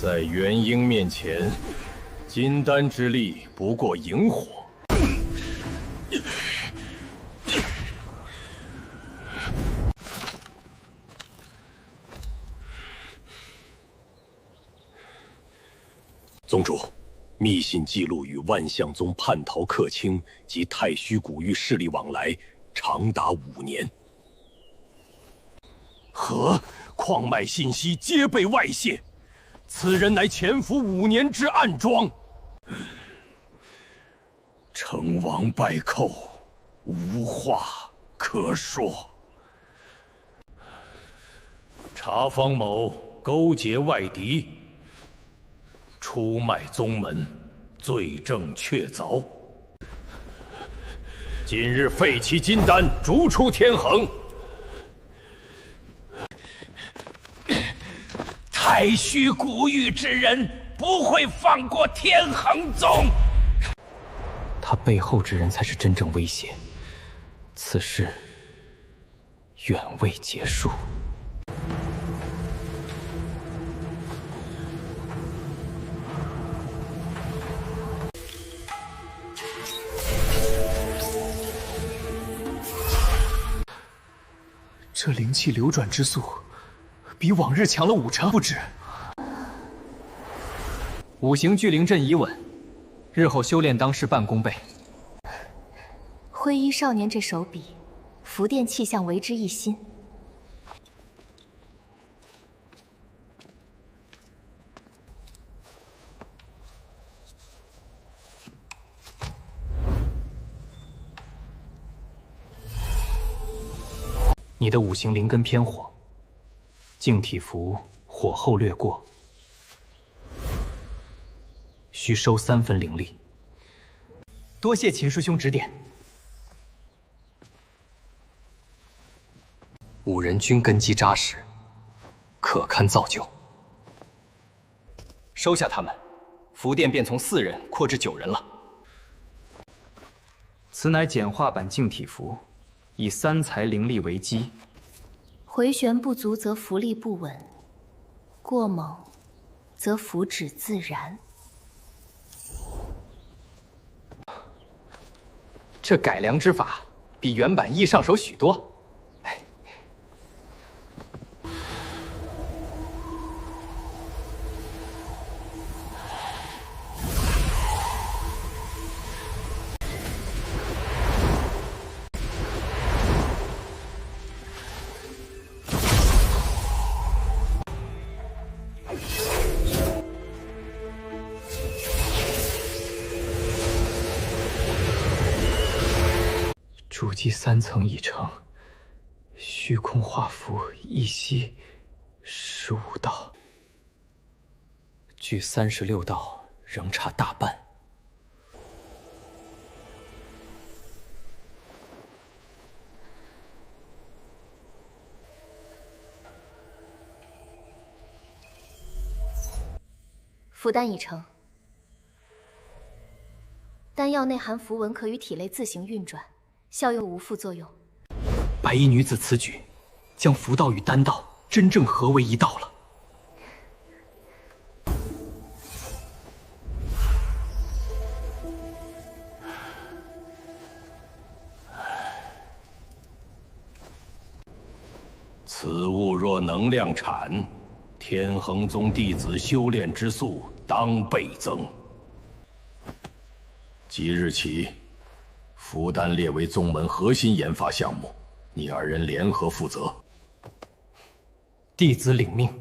在元婴面前，金丹之力不过萤火。宗主，密信记录与万象宗叛逃客卿及太虚古玉势力往来长达5年。何？矿脉信息皆被外泄，此人乃潜伏5年之暗桩。成王败寇，无话可说。查方某勾结外敌，出卖宗门，罪证确凿。今日废其金丹，逐出天衡。太虚古玉之人不会放过天衡宗。他背后之人才是真正威胁，此事远未结束。这灵气流转之速，比往日强了5成不止。五行聚灵阵已稳，日后修炼当事半功倍。灰衣少年这手笔，福殿气象为之一新。你的五行灵根偏火，净体符火候略过，需收3分灵力。多谢秦师兄指点。五人均根基扎实，可堪造就。收下他们，福殿便从4人扩至9人了。此乃简化版净体符，以3才灵力为基。回旋不足则符力不稳，过猛则符旨自燃。这改良之法比原版易上手许多。筑基3层已成，虚空画符一息15道，距36道仍差大半。符丹已成，丹药内含符文，可与体内自行运转，效用无副作用。白衣女子此举，将符道与丹道真正合为一道了。此物能量产，天衡宗弟子修炼之速当倍增。即日起，符丹列为宗门核心研发项目，你二人联合负责。弟子领命。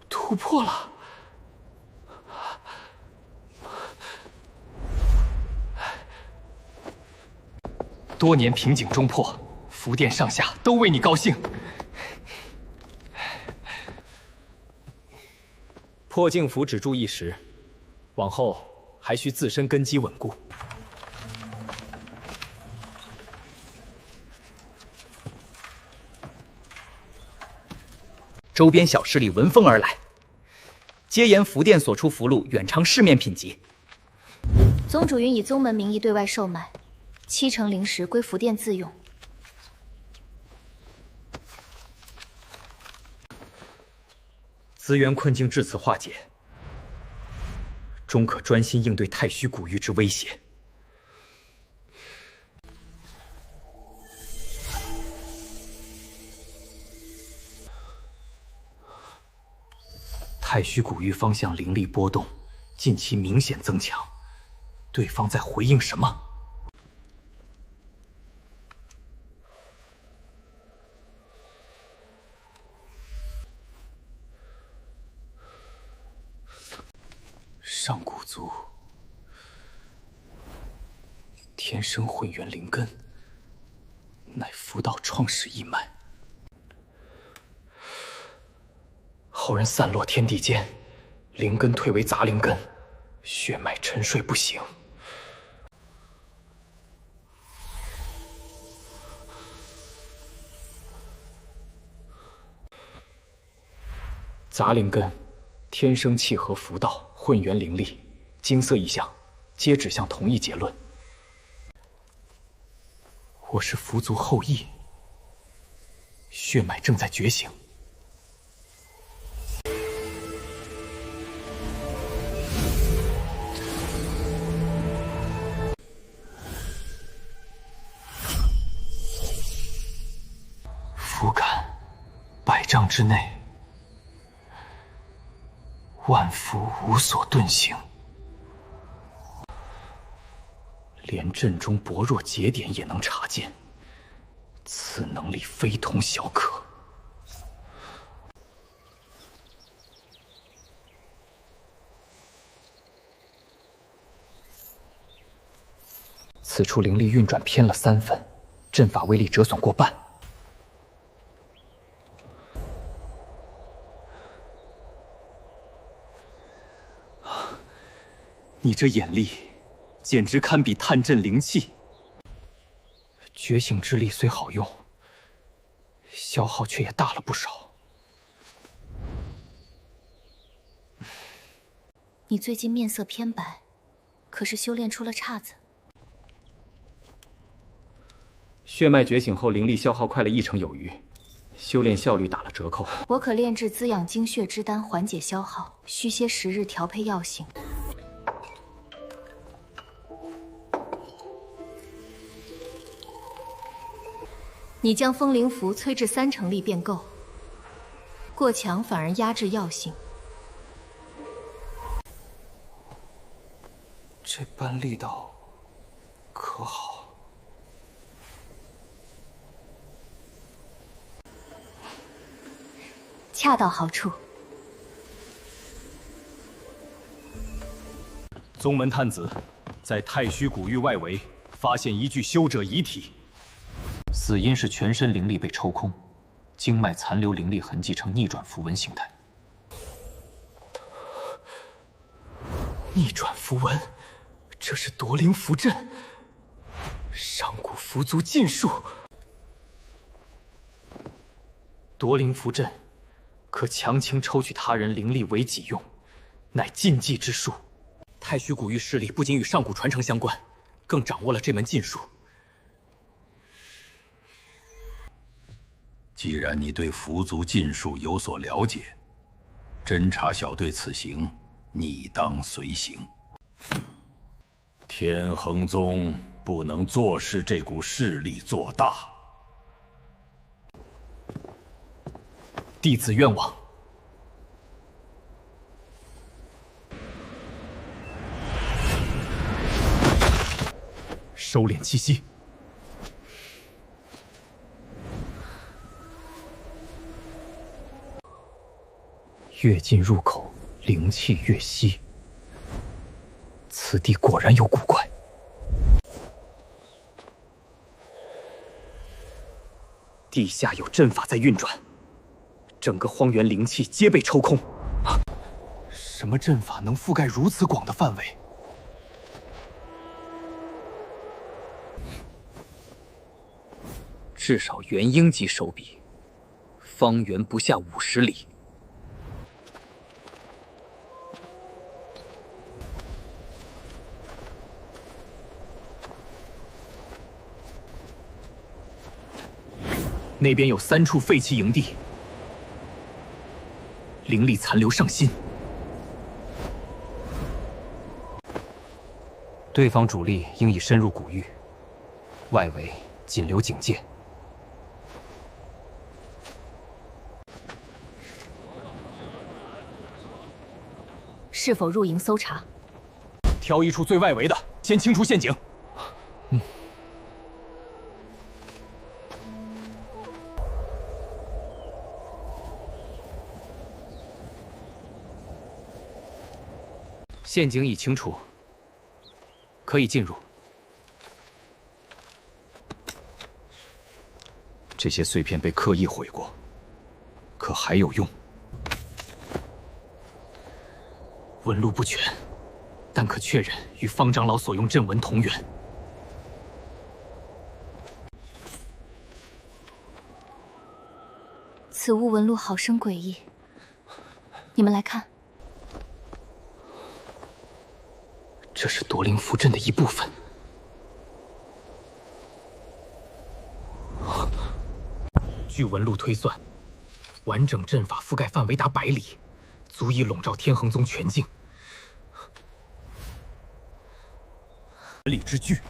突破了！多年瓶颈终破，福殿上下都为你高兴。破镜符只助一时，往后还需自身根基稳固。周边小势力闻风而来，皆言福殿所出符箓远超市面品级。宗主允以宗门名义对外售卖，70灵石归福殿自用。资源困境至此化解，终可专心应对太虚古玉之威胁。太虚古玉方向灵力波动，近期明显增强。对方在回应什么？上古族，天生混元灵根，乃符道创始一脉。后人散落天地间，灵根退为杂灵根，血脉沉睡不醒。杂灵根天生契合符道混元灵力，金色意象皆指向同一结论。我是符族后裔，血脉正在觉醒。符感100丈之内，万符无所遁形，连阵中薄弱节点也能察见，此能力非同小可。此处灵力运转偏了3分，阵法威力折损过半。你这眼力，简直堪比探阵灵器。觉醒之力虽好用，消耗却也大了不少。你最近面色偏白，可是修炼出了岔子。血脉觉醒后，灵力消耗快了1成有余，修炼效率打了折扣。我可炼制滋养精血之丹，缓解消耗，需些时日调配药性。你将风灵符催至3成力便够，过强反而压制药性。这般力道可好？恰到好处。宗门探子在太虚古玉外围发现一具修者遗体。死因是全身灵力被抽空，经脉残留灵力痕迹呈逆转符文形态。逆转符文，这是夺灵符阵，上古符族禁术。夺灵符阵可强行抽取他人灵力为己用，乃禁忌之术。太虚古玉势力不仅与上古传承相关，更掌握了这门禁术。既然你对符族禁术有所了解，侦察小队此行，你当随行。天衡宗不能坐视这股势力做大。弟子愿往。收敛气息。越进入口，灵气越稀。此地果然有古怪。地下有阵法在运转，整个荒原灵气皆被抽空。什么阵法能覆盖如此广的范围？至少元婴级手笔，方圆不下50里。那边有3处废弃营地，灵力残留尚新。对方主力应已深入古域，外围仅留警戒。是否入营搜查？挑一处最外围的，先清除陷阱。陷阱已清除，可以进入。这些碎片被刻意毁过，可还有用？纹路不全，但可确认与方长老所用阵纹同源。此物纹路好生诡异，你们来看。这是夺灵符阵的一部分。据纹路推算，完整阵法覆盖范围达100里，足以笼罩天衡宗全境。百里之巨，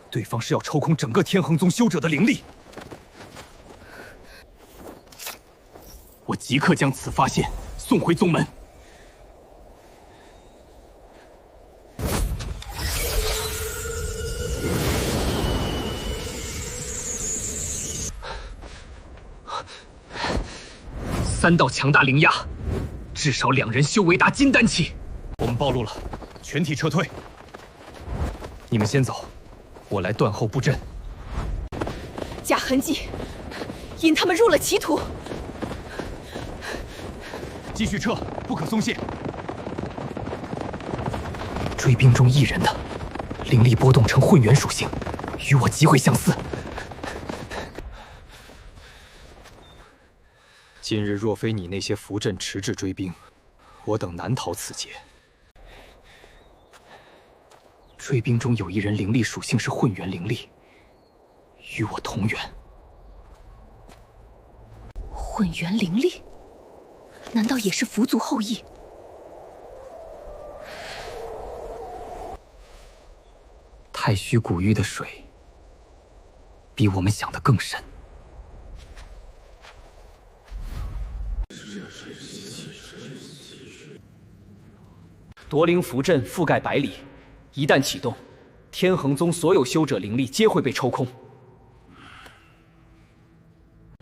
对方是要抽空整个天衡宗修者的灵力。我即刻将此发现送回宗门。3道强大灵压，至少2人修为达金丹期。我们暴露了，全体撤退。你们先走，我来断后布阵。假痕迹，引他们入了歧途。继续撤，不可松懈。追兵中1人的灵力波动呈混元属性，与我极为相似。今日若非你那些符阵迟滞追兵，我等难逃此劫。追兵中有1人灵力属性是混元灵力，与我同源。混元灵力，难道也是符族后裔？太虚古域的水，比我们想的更深。夺灵符阵覆盖100里，一旦启动，天衡宗所有修者灵力皆会被抽空。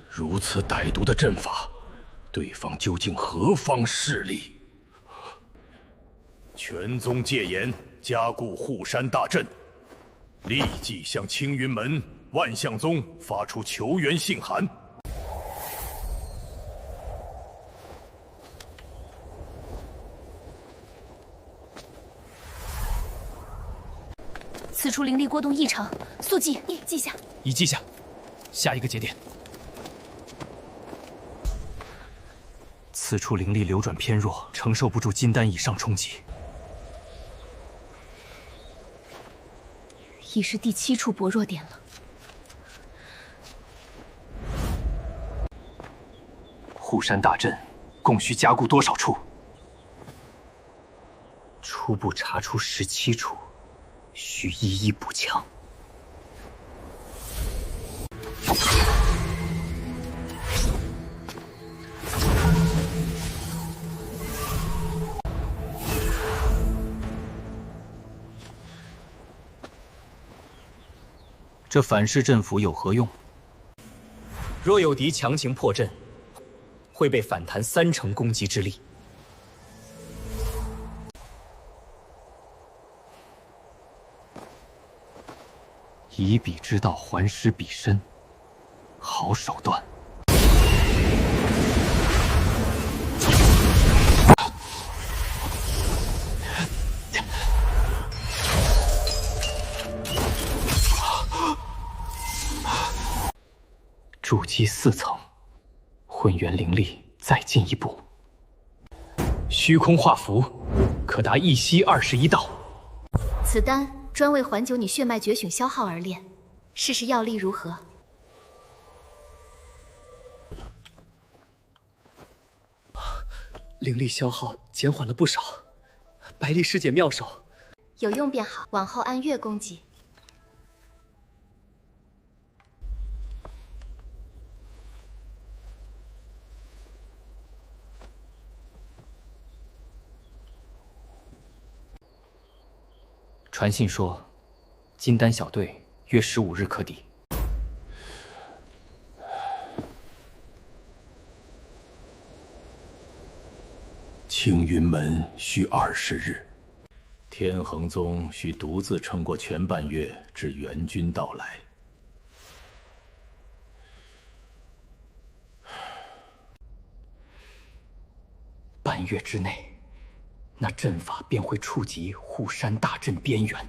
如此歹毒的阵法，对方究竟何方势力？全宗戒严，加固护山大阵，立即向青云门、万象宗发出求援信函。此处灵力波动异常，速记，记下。已记下。下一个节点。此处灵力流转偏弱，承受不住金丹以上冲击。已是第7处薄弱点了。护山大阵共需加固多少处？初步查出17处，需一一补强。这反噬阵符有何用？若有敌强行破阵，会被反弹30%攻击之力。以彼之道还施彼身，好手段。筑基4层，混元灵力再进一步。虚空化符，可达一息21道。此丹专为缓解你血脉觉醒消耗而炼，试试药力如何？灵力消耗减缓了不少，百里师姐妙手，有用便好，往后按月供给。传信说，金丹小队约15日可抵。青云门需20日，天恒宗需独自撑过前半月，至援军到来。半月之内，那阵法便会触及护山大阵边缘。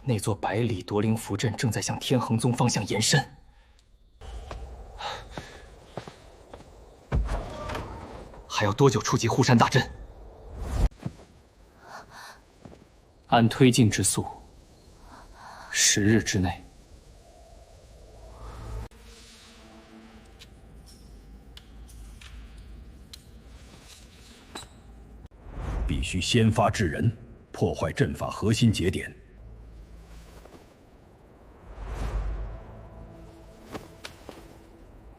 那座百里夺灵符阵正在向天恒宗方向延伸。还要多久触及护山大阵？按推进之速，10日之内。必须先发制人，破坏阵法核心节点。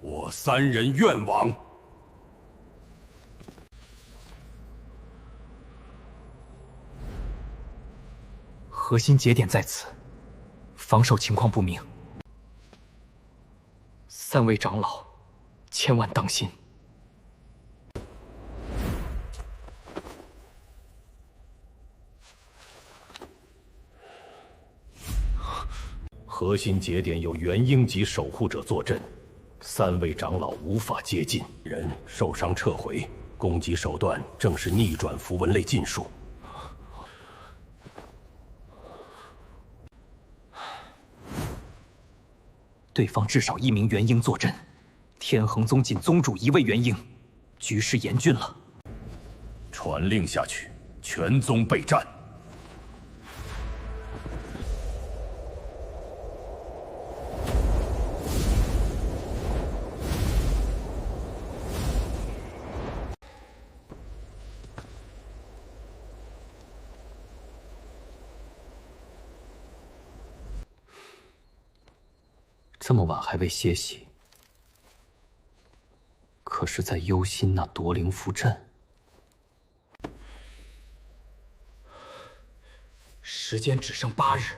我3人愿往。核心节点在此，防守情况不明。3位长老，千万当心。核心节点有元婴级守护者坐镇，3位长老无法接近，人受伤撤回。攻击手段正是逆转符文类禁术。对方至少1名元婴坐镇，天恒宗仅宗主1位元婴，局势严峻了。传令下去，全宗备战。这么晚还未歇息，可是在忧心那夺灵符阵。时间只剩8日，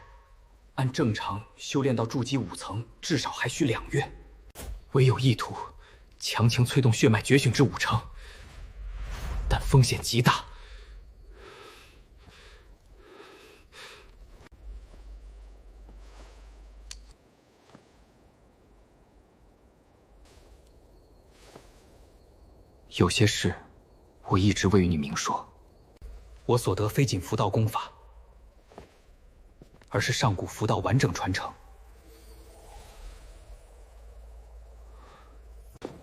按正常修炼到筑基5层，至少还需2月。唯有意图强行催动血脉觉醒至5成，但风险极大。有些事，我一直未与你明说。我所得非仅符道功法，而是上古符道完整传承。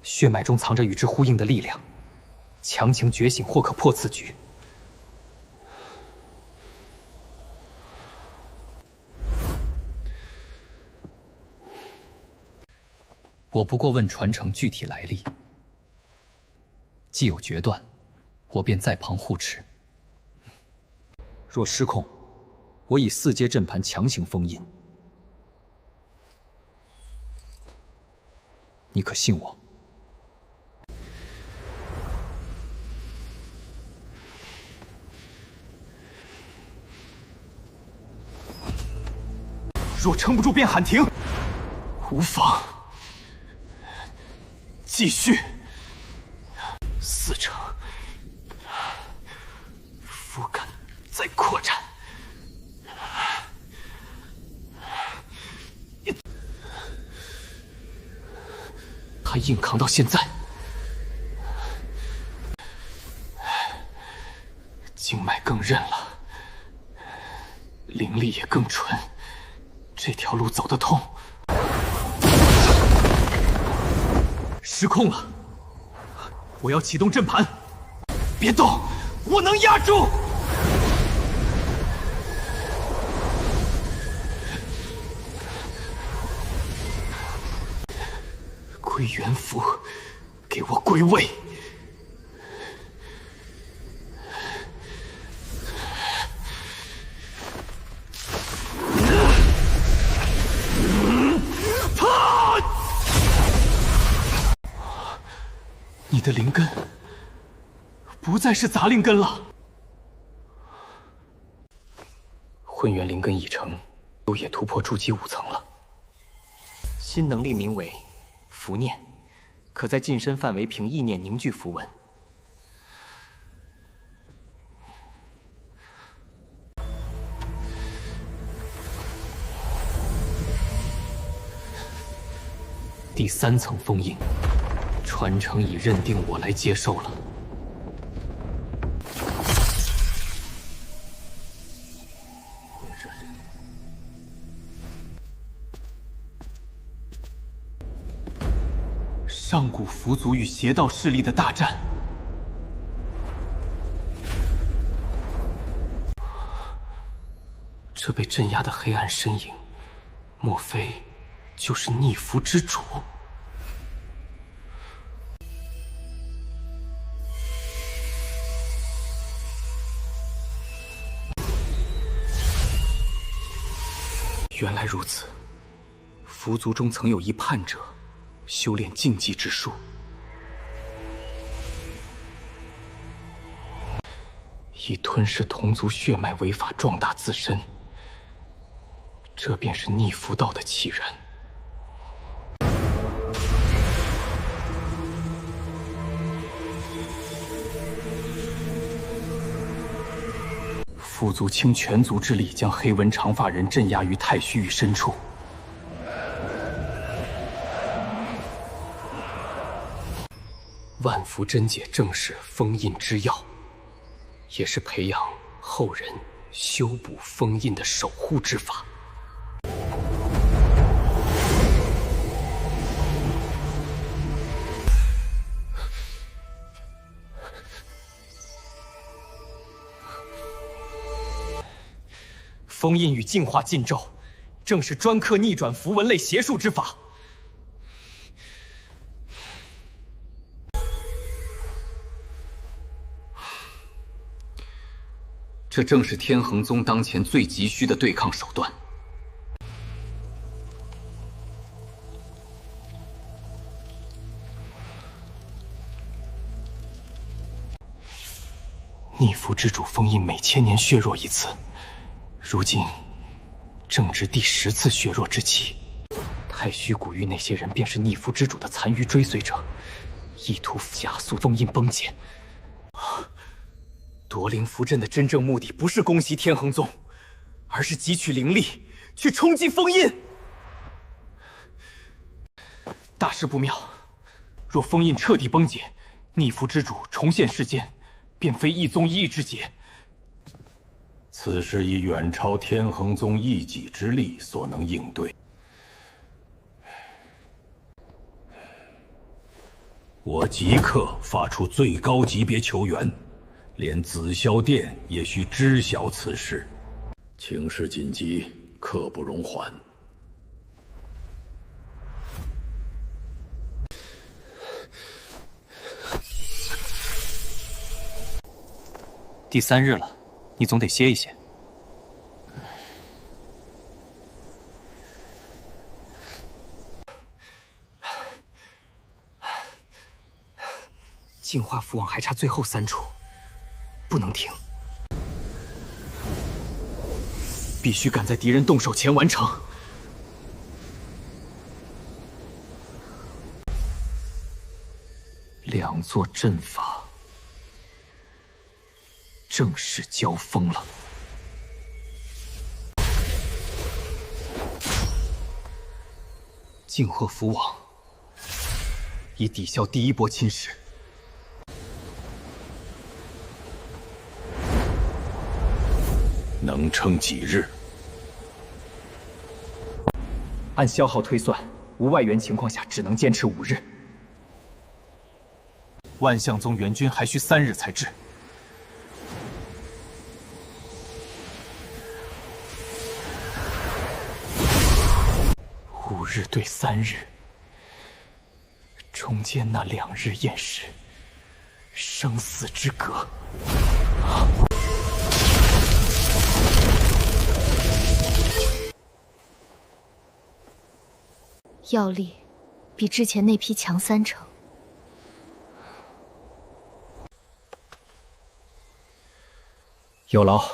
血脉中藏着与之呼应的力量，强行觉醒或可破此局。我不过问传承具体来历，既有决断，我便在旁护持。若失控，我以4阶阵盘强行封印，你可信我？若撑不住，便喊停。无妨，继续。4成，符感在扩展。还硬扛到现在，经脉更韧了，灵力也更纯，这条路走得通。失控了，我要启动阵盘，别动，我能压住。归元符，给我归位！你的灵根不再是杂灵根了。混元灵根已成，也突破筑基5层了。新能力名为符念，可在近身范围凭意念凝聚符文。第3层封印，传承已认定我来接受了。上古符族与邪道势力的大战，这被镇压的黑暗身影，莫非就是逆符之主？原来如此，符族中曾有一叛者。修炼禁忌之术，以吞噬同族血脉为法壮大自身，这便是逆符道的起源。符族倾全族之力，将黑纹长发人镇压于太虚域深处。万符真解正是封印之要，也是培养后人修补封印的守护之法。封印与净化禁咒，正是专克逆转符文类邪术之法。这正是天衡宗当前最急需的对抗手段。逆符之主封印每1000年削弱一次，如今正值第10次削弱之期。太虚古域那些人便是逆符之主的残余追随者，意图加速封印崩解。夺灵符阵的真正目的不是攻袭天衡宗，而是汲取灵力去冲击封印。大事不妙，若封印彻底崩解，逆符之主重现世间，便非一宗一之劫。此事已远超天衡宗一己之力所能应对。我即刻发出最高级别求援。连紫霄殿也需知晓此事，情势紧急，刻不容缓。第3日了，你总得歇一歇。净化符网还差最后3处，不能停，必须赶在敌人动手前完成。2座阵法正式交锋了。净化符网以抵消第1波侵蚀。能撑几日？按消耗推算，无外援情况下只能坚持5日。万象宗援军还需3日才至。5日对3日，中间那2日验尸，生死之隔。药力比之前那批强3成。有劳。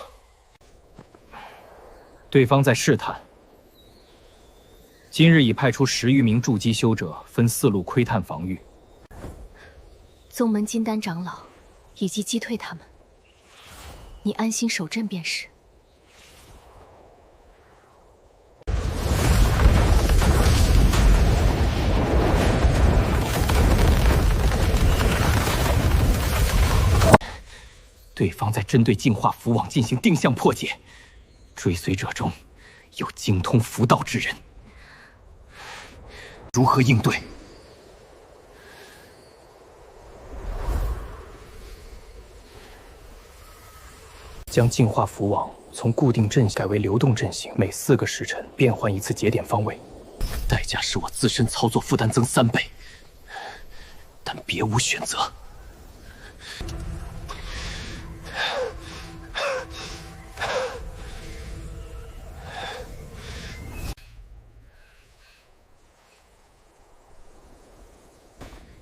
对方在试探。今日已派出10余名筑基修者，分4路窥探防御。宗门金丹长老以及击退他们，你安心守阵便是。对方在针对净化符网进行定向破解，追随者中有精通符道之人，如何应对？将净化符网从固定阵改为流动阵型，每4个时辰变换1次节点方位，代价是我自身操作负担增3倍，但别无选择。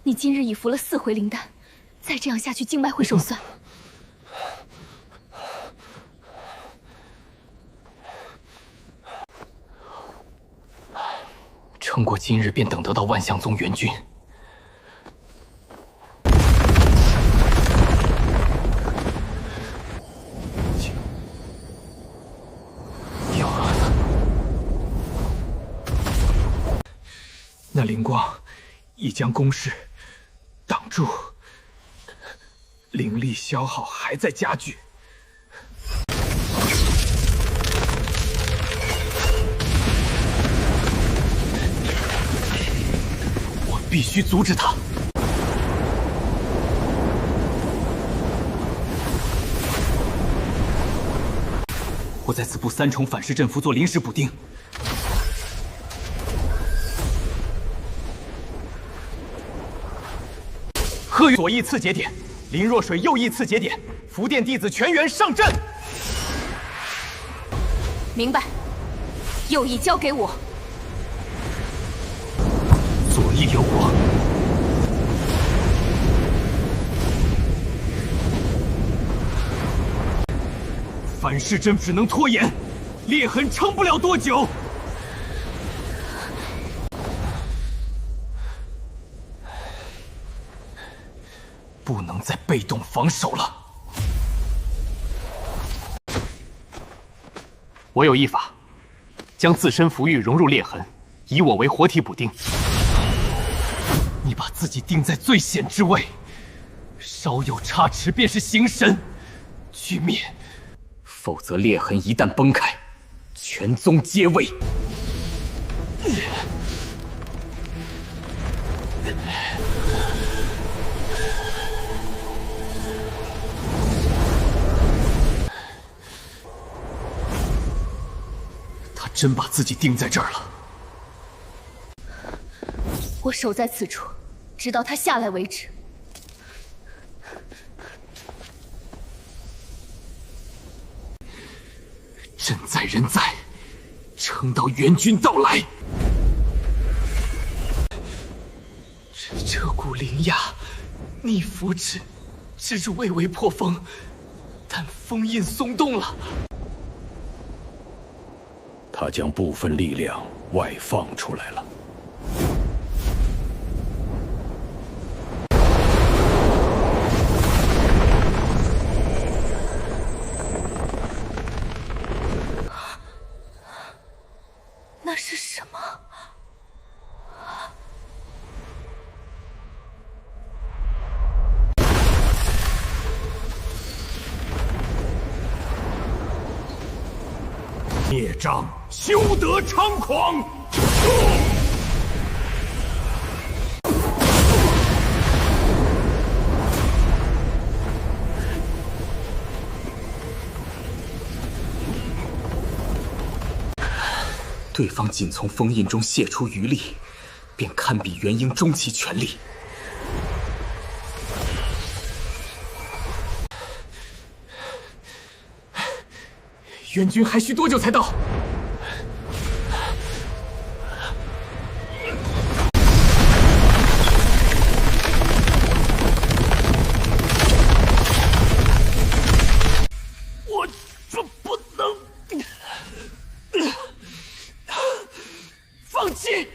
你今日已服了4回灵丹，再这样下去，静脉会受损。撑过今日，便等得到万象宗援军。有了，那灵光已将攻势挡住，灵力消耗还在加剧。我必须阻止他。我在此布3重反噬阵符做临时补丁。贺宇左翼次节点，林若水右翼次节点，福殿弟子全员上阵。明白。右翼交给我。左翼由我。反噬阵只能拖延，裂痕撑不了多久。不能再被动防守了。我有一法，将自身符玉融入裂痕，以我为活体补丁。你把自己定在最险之位，稍有差池便是形神俱灭。否则裂痕一旦崩开，全宗皆危。他真把自己定在这儿了。我守在此处，直到他下来为止。阵在人在，撑到援军到来。这股灵压，逆符纸微微破风，但封印松动了。他将部分力量外放出来了。那是什么？孽障，休得猖狂！对方仅从封印中泄出余力，便堪比元婴中期全力。援军还需多久才到？我这不能放弃！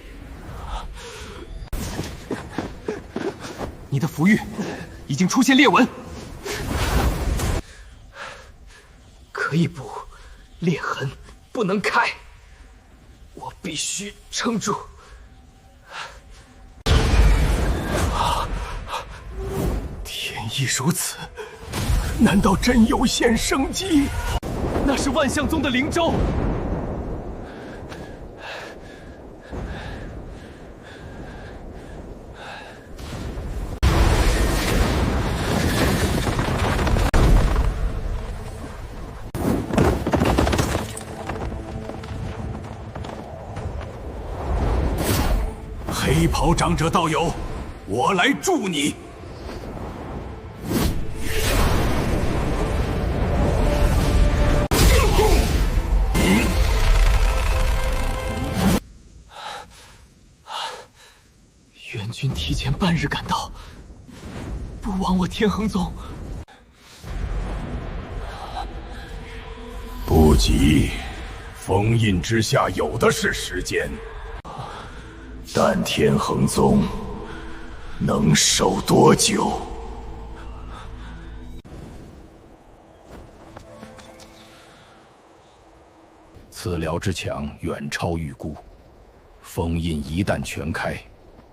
你的符玉已经出现裂纹，可以补。裂痕不能开，我必须撑住。天意如此，难道真有现生机？那是万象宗的灵舟。黑袍长者道友，我来助你。援军提前半日赶到，不枉我天恒宗。不急，封印之下有的是时间。但天恒宗能守多久？此辽之强远超预估，封印一旦全开，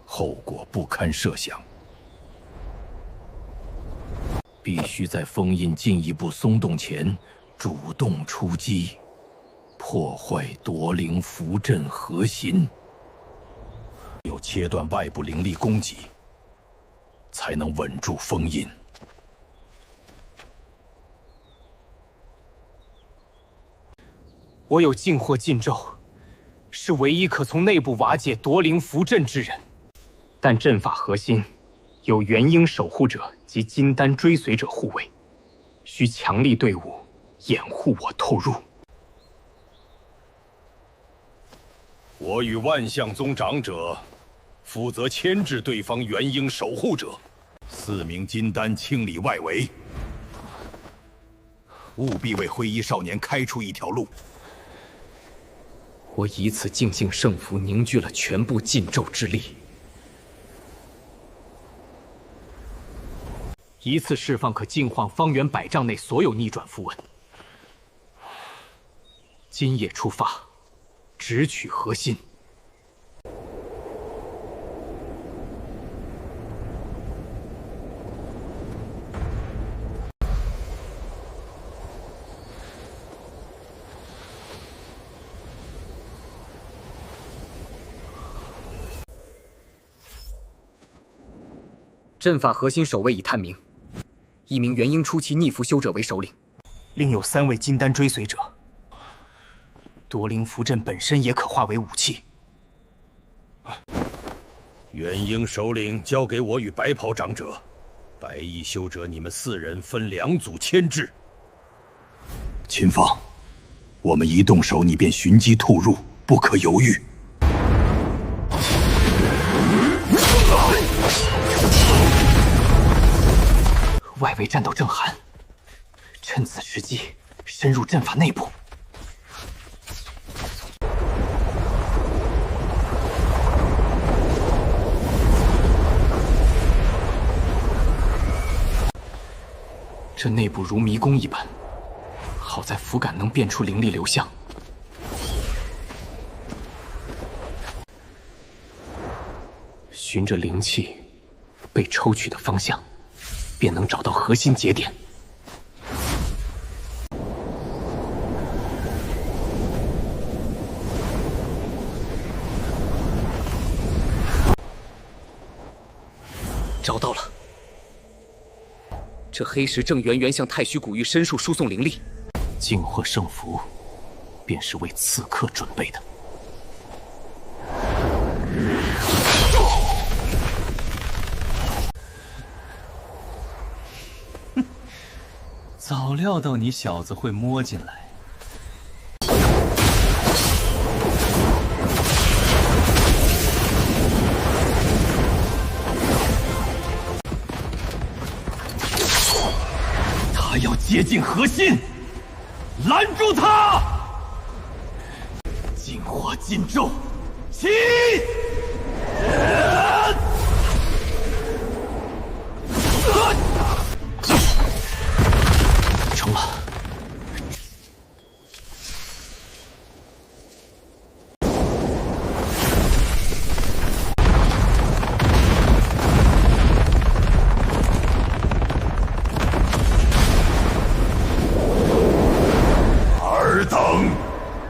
后果不堪设想。必须在封印进一步松动前，主动出击，破坏夺灵符阵核心。有切断外部灵力供给，才能稳住封印。我有禁惑禁咒，是唯一可从内部瓦解夺灵符阵之人。但阵法核心有元婴守护者及金丹追随者护卫，需强力队伍掩护我透入。我与万象宗长者负责牵制对方元婴守护者，4名金丹清理外围，务必为灰衣少年开出一条路。我以此静静圣符凝聚了全部禁咒之力，一次释放可净化方圆100丈内所有逆转符文。今夜出发，直取核心。阵法核心守卫已探明，1名元婴初期逆符修者为首领，另有3位金丹追随者。夺灵符阵本身也可化为武器。元婴首领交给我与白袍长者，白衣修者你们4人分2组牵制。秦放，我们一动手，你便寻机突入，不可犹豫。外围战斗正酣，趁此时机深入阵法内部。这内部如迷宫一般，好在符感能辨出灵力流向。循着灵气被抽取的方向，便能找到核心节点。找到了。这黑石正源向太虚古玉深处输送灵力，净化圣符，便是为此刻准备的。早料到你小子会摸进来。他要接近核心，拦住他！净化禁咒，起！成了。尔等，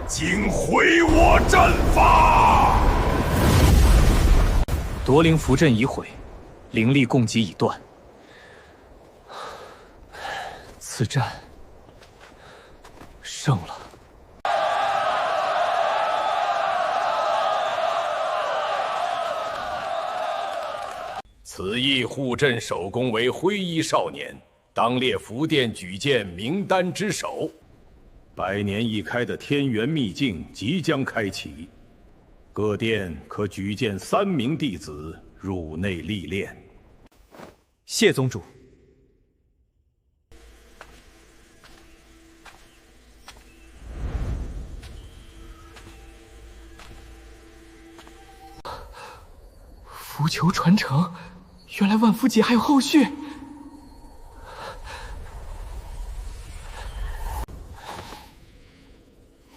竟毁我阵法！夺灵符阵已毁，灵力供给已断。此战胜了。此役护阵首功为灰衣少年，当列福殿举荐名单之首。百年一开的天元秘境即将开启，各殿可举荐3名弟子入内历练。谢宗主。符球传承，原来万符劫还有后续。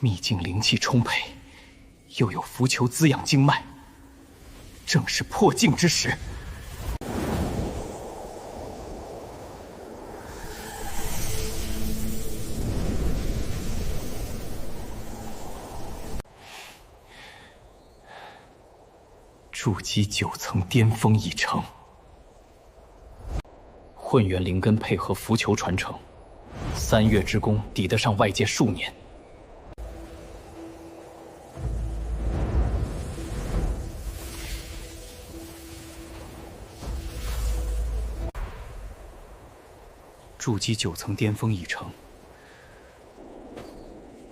秘境灵气充沛，又有符球滋养经脉，正是破境之时。筑基9层巅峰已成，混元灵根配合符球传承，3月之功抵得上外界数年。筑基9层巅峰已成，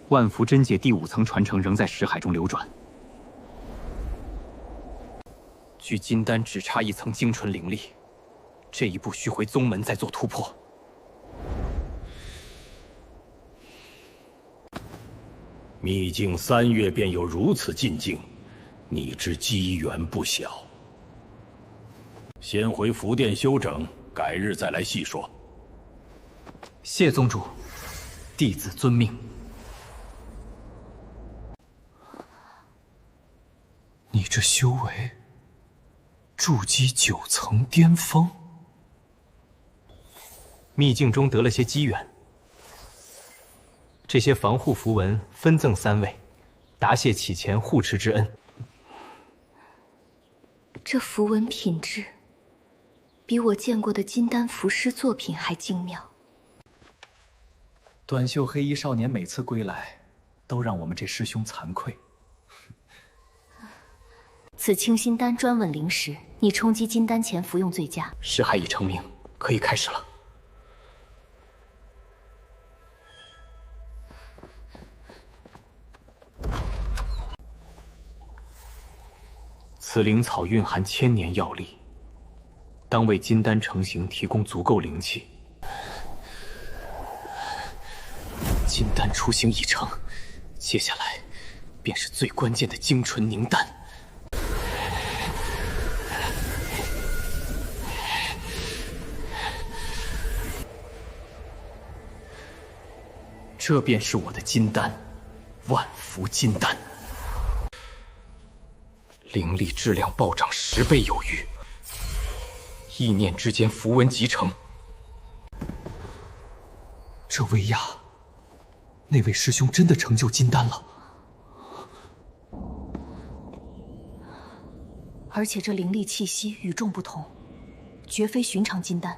万符真解第5层传承仍在识海中流转。距金丹只差1层精纯灵力，这一步须回宗门再做突破。秘境3月便有如此进境，你之机缘不小。先回福殿休整，改日再来细说。谢宗主，弟子遵命。你这修为，筑基9层巅峰，秘境中得了些机缘。这些防护符文分赠3位，答谢启前护持之恩。这符文品质，比我见过的金丹符师作品还精妙。短袖黑衣少年每次归来，都让我们这师兄惭愧。此清心丹专稳灵石，你冲击金丹前服用最佳。识海已成名，可以开始了。此灵草蕴含1000年药力，当为金丹成型提供足够灵气。金丹雏形已成，接下来便是最关键的精纯凝丹。这便是我的金丹，万福金丹，灵力质量暴涨10倍有余，意念之间符文集成。这薇娅，那位师兄真的成就金丹了，而且这灵力气息与众不同，绝非寻常金丹。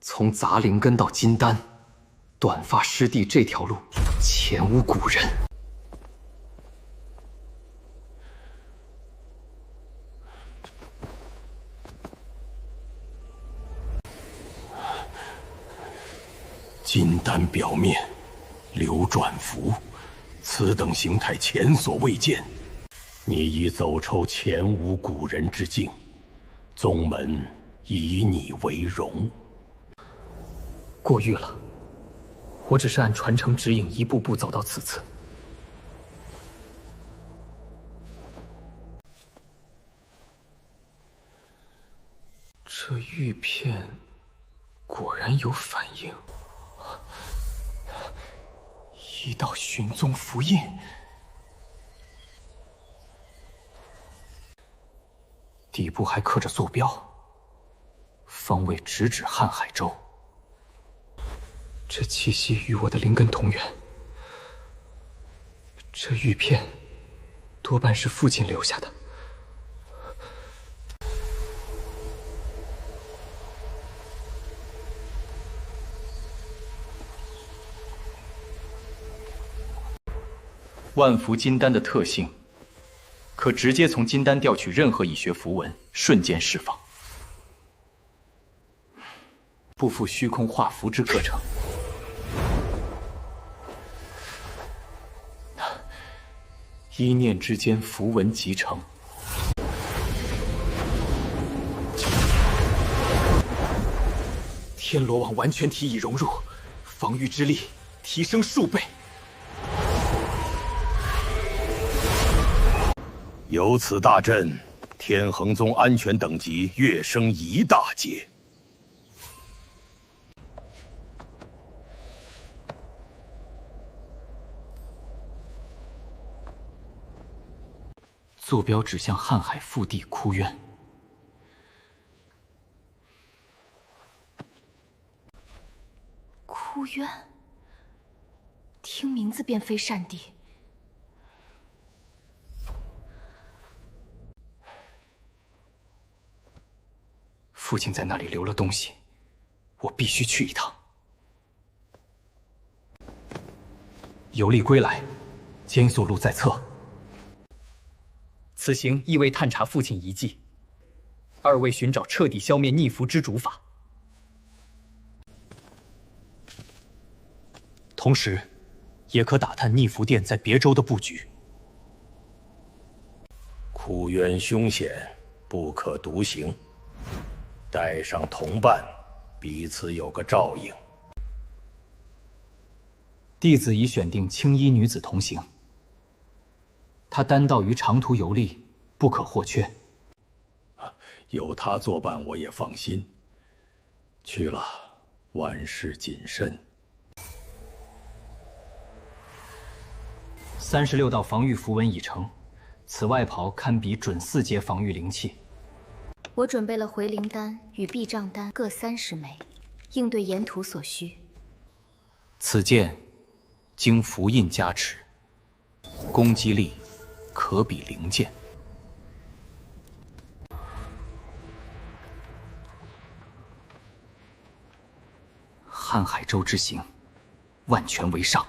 从杂灵根到金丹，短发师弟这条路前无古人。金丹表面流转符，此等形态前所未见。你已走出前无古人之境，宗门以你为荣。过誉了，我只是按传承指引一步步走到此次。这玉片果然有反应，一道寻踪符印。底部还刻着坐标，方位直指瀚海州。这气息与我的灵根同源，这玉片多半是父亲留下的。万符金丹的特性，可直接从金丹调取任何已学符文，瞬间释放，不负虚空画符之课程。一念之间，符文集成。天罗网完全体已融入，防御之力提升数倍。有此大阵，天恒宗安全等级跃升1大阶。坐标指向瀚海腹地枯渊。枯渊，听名字便非善地。父亲在那里留了东西，我必须去一趟。游历归来，监所录在册。此行一为探查父亲遗迹，二为寻找彻底消灭逆符之主法，同时，也可打探逆符殿在别州的布局。枯渊凶险，不可独行。带上同伴，彼此有个照应。弟子已选定青衣女子同行，她单道于长途游历，不可或缺。有她作伴，我也放心。去了，万事谨慎。36道防御符文已成，此外袍堪比准4阶防御灵气。我准备了回灵丹与避障丹各30枚，应对沿途所需。此剑经符印加持，攻击力可比灵剑。瀚海州之行，万全为上。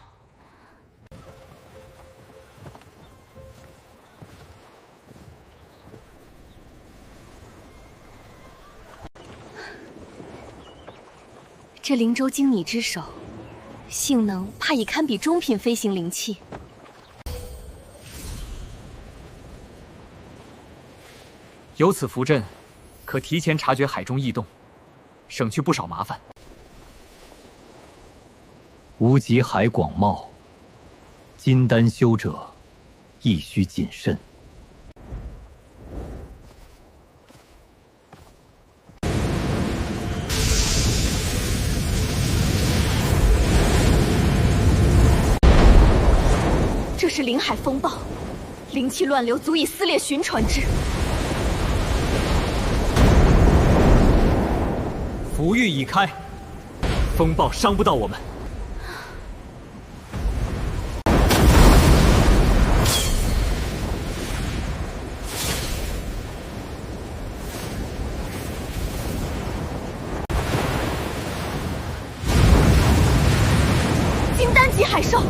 这灵舟经你之手，性能怕已堪比中品飞行灵器。有此符阵，可提前察觉海中异动，省去不少麻烦。无极海广袤，金丹修者亦须谨慎。这是临海风暴，灵气乱流足以撕裂巡船只。符域已开，风暴伤不到我们。金丹级海兽，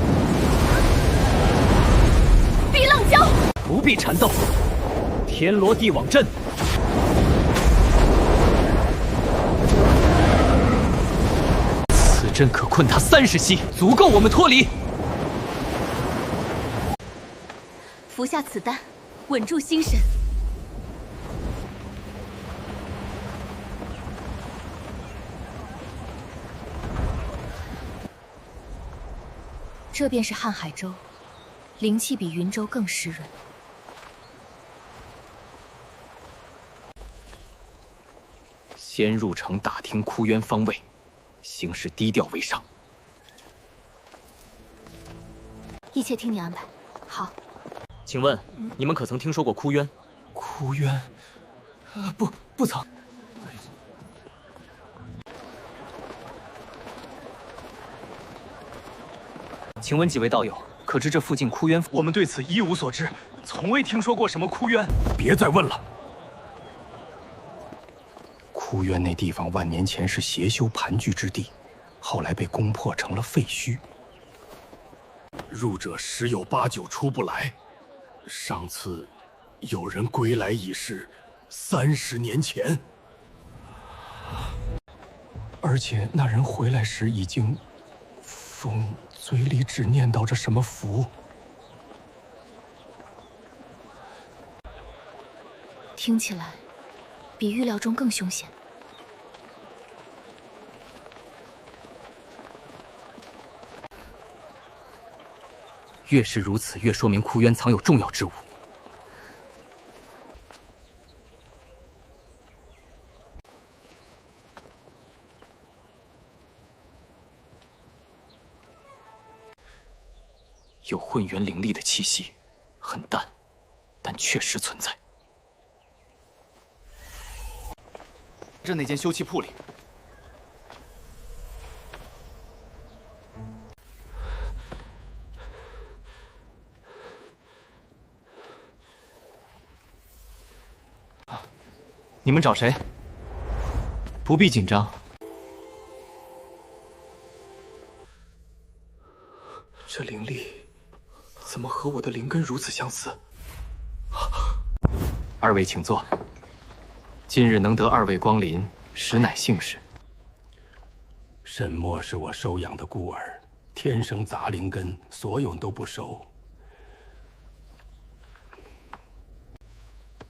碧浪礁，不必缠斗，天罗地网阵。此阵可困他30息，足够我们脱离。服下此丹，稳住心神。这便是瀚海州，灵气比云州更湿润。先入城打听枯渊方位，行事低调为上。一切听你安排。好。请问，你们可曾听说过枯渊？枯渊？不曾。请问几位道友，可知这附近枯渊？我们对此一无所知，从未听说过什么枯渊。别再问了。枯渊那地方万年前是邪修盘踞之地，后来被攻破成了废墟。入者十有八九出不来。上次有人归来已是30年前，而且那人回来时已经嘴里只念叨着什么符。听起来比预料中更凶险。越是如此，越说明枯渊藏有重要之物。有混元灵力的气息，很淡，但确实存在。这那间修气铺里。你们找谁？不必紧张。这灵力怎么和我的灵根如此相似？二位请坐。今日能得二位光临，实乃幸事。沈墨是我收养的孤儿，天生杂灵根，所有都不熟。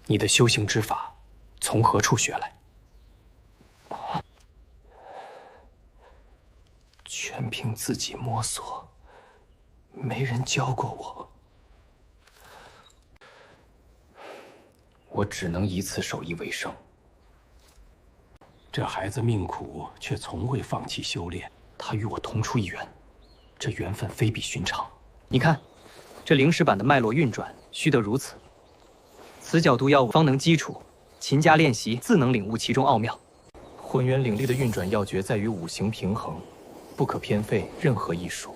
你的修行之法从何处学来？全凭自己摸索，没人教过我。我只能以此手艺为生。这孩子命苦，却从未放弃修炼。他与我同出一源，这缘分非比寻常。你看，这灵石板的脉络运转，须得如此。此角度要方能基础，勤加练习，自能领悟其中奥妙。混元灵力的运转要诀在于五行平衡，不可偏废任何一术。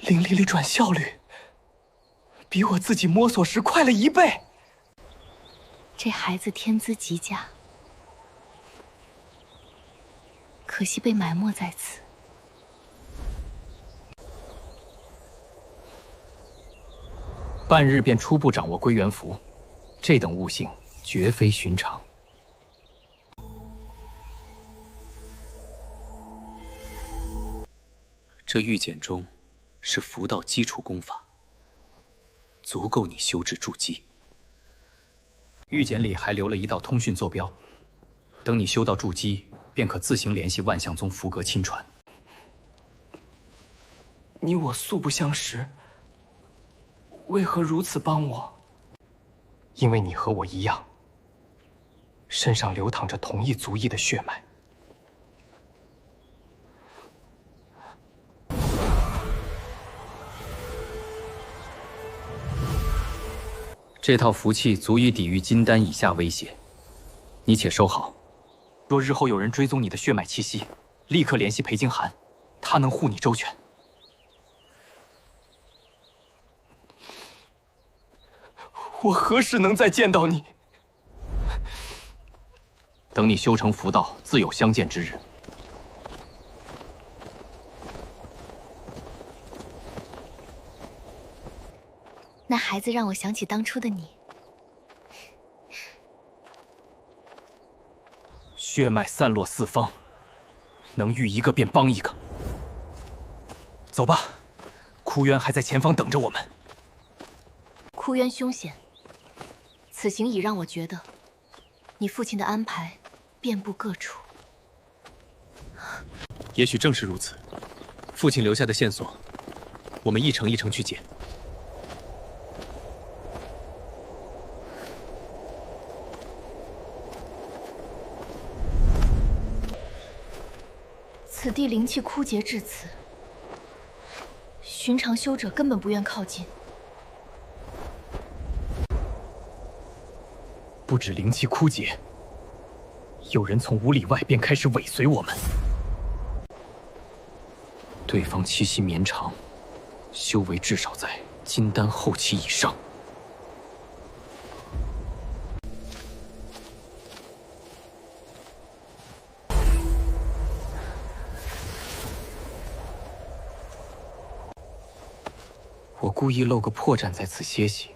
灵力里转效率比我自己摸索时快了1倍。这孩子天资极佳，可惜被埋没在此。半日便初步掌握归元符，这等悟性绝非寻常。这玉简中是符道基础功法，足够你修制筑基。玉简里还留了一道通讯坐标，等你修到筑基，便可自行联系万象宗符阁亲传。你我素不相识，为何如此帮我？因为你和我一样，身上流淌着同一族裔的血脉。这套符器足以抵御金丹以下威胁，你且收好。若日后有人追踪你的血脉气息，立刻联系裴经涵，他能护你周全。我何时能再见到你？等你修成符道，自有相见之日。那孩子让我想起当初的你。血脉散落四方，能遇一个便帮一个。走吧，枯渊还在前方等着我们。枯渊凶险，此行已让我觉得，你父亲的安排遍布各处。也许正是如此，父亲留下的线索，我们一程一程去捡。此地灵气枯竭至此，寻常修者根本不愿靠近。不止灵气枯竭，有人从5里外便开始尾随我们。对方气息绵长，修为至少在金丹后期以上。我故意露个破绽在此歇息，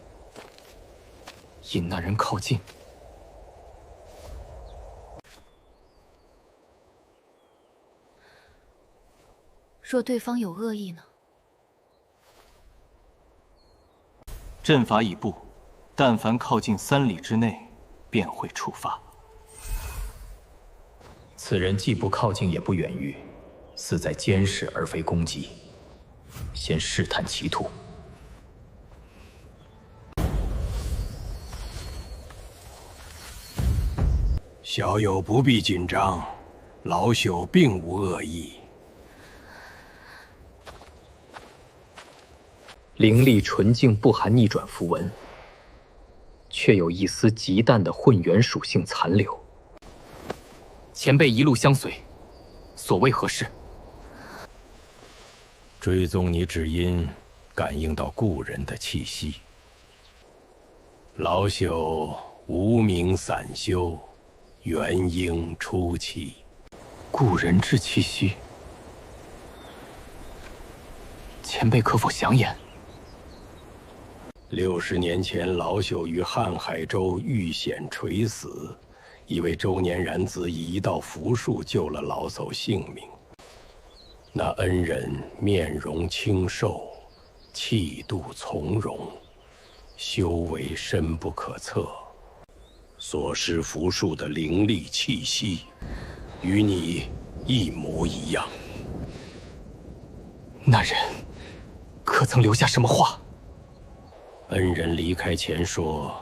引那人靠近。若对方有恶意呢？阵法已布，但凡靠近3里之内，便会触发。此人既不靠近，也不远遇，似在监视而非攻击。先试探其图。小友不必紧张，老朽并无恶意。灵力纯净，不含逆转符文，却有一丝极淡的混元属性残留。前辈一路相随，所谓何事？追踪你只因感应到故人的气息。老朽无名散修，元婴初期。故人之气息，前辈可否详言？60年前，老朽于瀚海州遇险垂死，一位周年然子以一道符术救了老叟性命。那恩人面容清瘦，气度从容，修为深不可测。所施符术的灵力气息，与你一模一样。那人可曾留下什么话？恩人离开前说，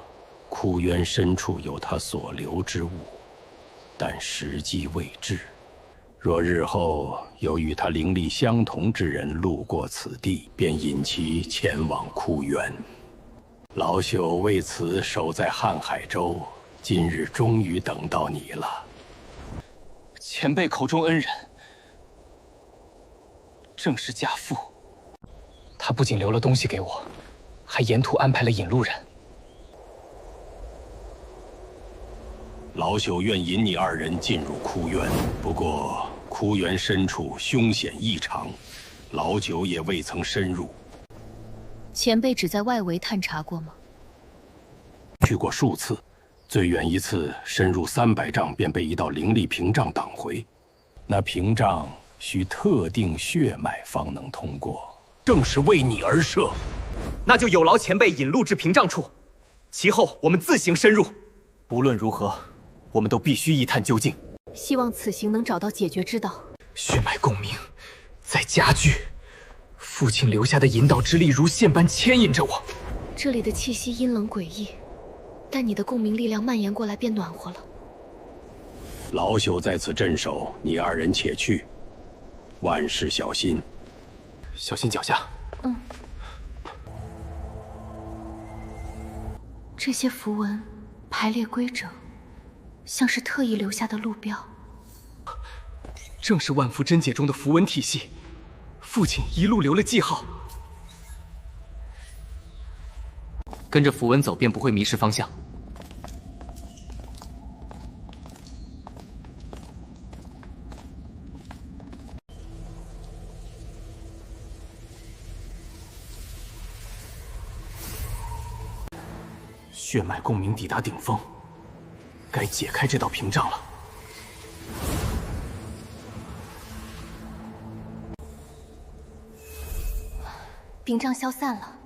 枯渊深处有他所留之物，但时机未至。若日后有与他灵力相同之人路过此地，便引其前往枯渊。老朽为此守在瀚海州，今日终于等到你了。前辈口中恩人，正是家父。他不仅留了东西给我，还沿途安排了引路人。老朽愿引你2人进入枯渊，不过枯渊深处凶险异常，老朽也未曾深入。前辈只在外围探查过吗？去过数次，最远一次深入300丈，便被一道灵力屏障挡回。那屏障需特定血脉方能通过，正是为你而设。那就有劳前辈引路至屏障处，其后我们自行深入。无论如何，我们都必须一探究竟。希望此行能找到解决之道。血脉共鸣在加剧，父亲留下的引导之力如线般牵引着我。这里的气息阴冷诡异，但你的共鸣力量蔓延过来便暖和了。老朽在此镇守，你二人且去，万事小心。小心脚下。这些符文排列规整，像是特意留下的路标。正是万符真解中的符文体系，父亲一路留了记号。跟着符文走，便不会迷失方向。血脉共鸣抵达顶峰，该解开这道屏障了。屏障消散了，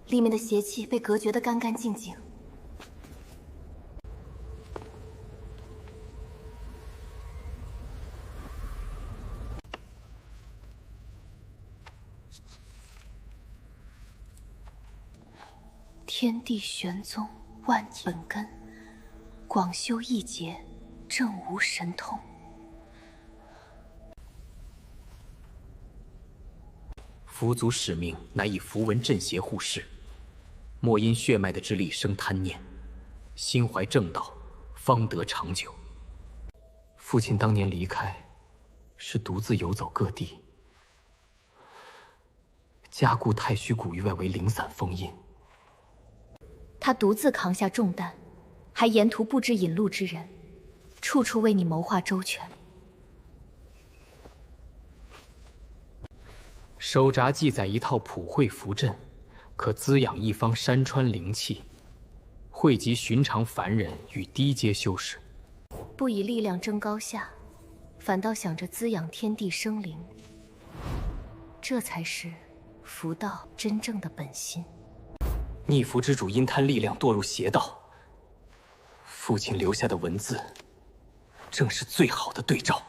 里面的邪气被隔绝得干干净净。天地玄宗，万本根，广修一劫，正无神通。符族使命乃以符文镇邪护世，莫因血脉的之力生贪念，心怀正道，方得长久。父亲当年离开，是独自游走各地，加固太虚谷域外为零散封印。他独自扛下重担，还沿途布置引路之人，处处为你谋划周全。手札记载一套普惠符阵，可滋养一方山川灵气，惠及寻常凡人与低阶修士。不以力量争高下，反倒想着滋养天地生灵，这才是符道真正的本心。逆符之主因贪力量堕入邪道，父亲留下的文字，正是最好的对照。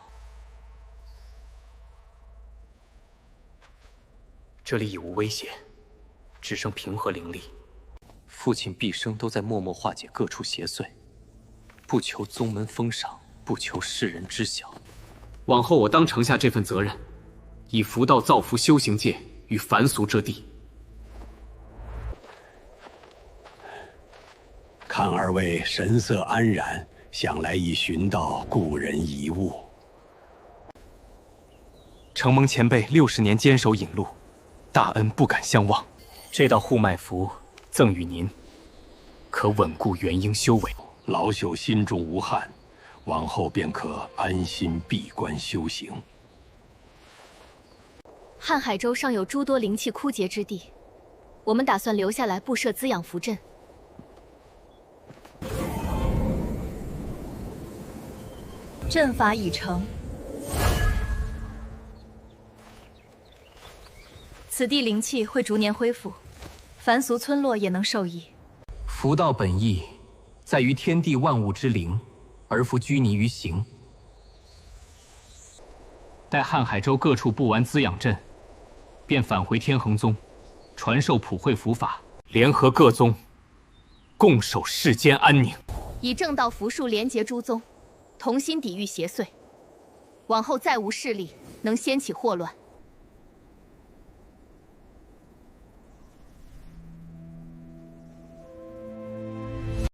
这里已无威胁，只剩平和灵力。父亲毕生都在默默化解各处邪祟，不求宗门封赏，不求世人知晓。往后我当承下这份责任，以符道造福修行界与凡俗之地。看二位神色安然，想来已寻到故人遗物。承蒙前辈60年坚守引路，大恩不敢相忘。这道护脉符赠与您，可稳固元婴修为。老朽心中无憾，往后便可安心闭关修行。瀚海州尚有诸多灵气枯竭之地，我们打算留下来布设滋养符阵。阵法已成，此地灵气会逐年恢复，凡俗村落也能受益。符道本意在于天地万物之灵，而复拘泥于形。待瀚海州各处布完滋养阵，便返回天衡宗，传授普惠符法，联合各宗，共守世间安宁。以正道符术连结诸宗，同心抵御邪祟，往后再无势力能掀起祸乱。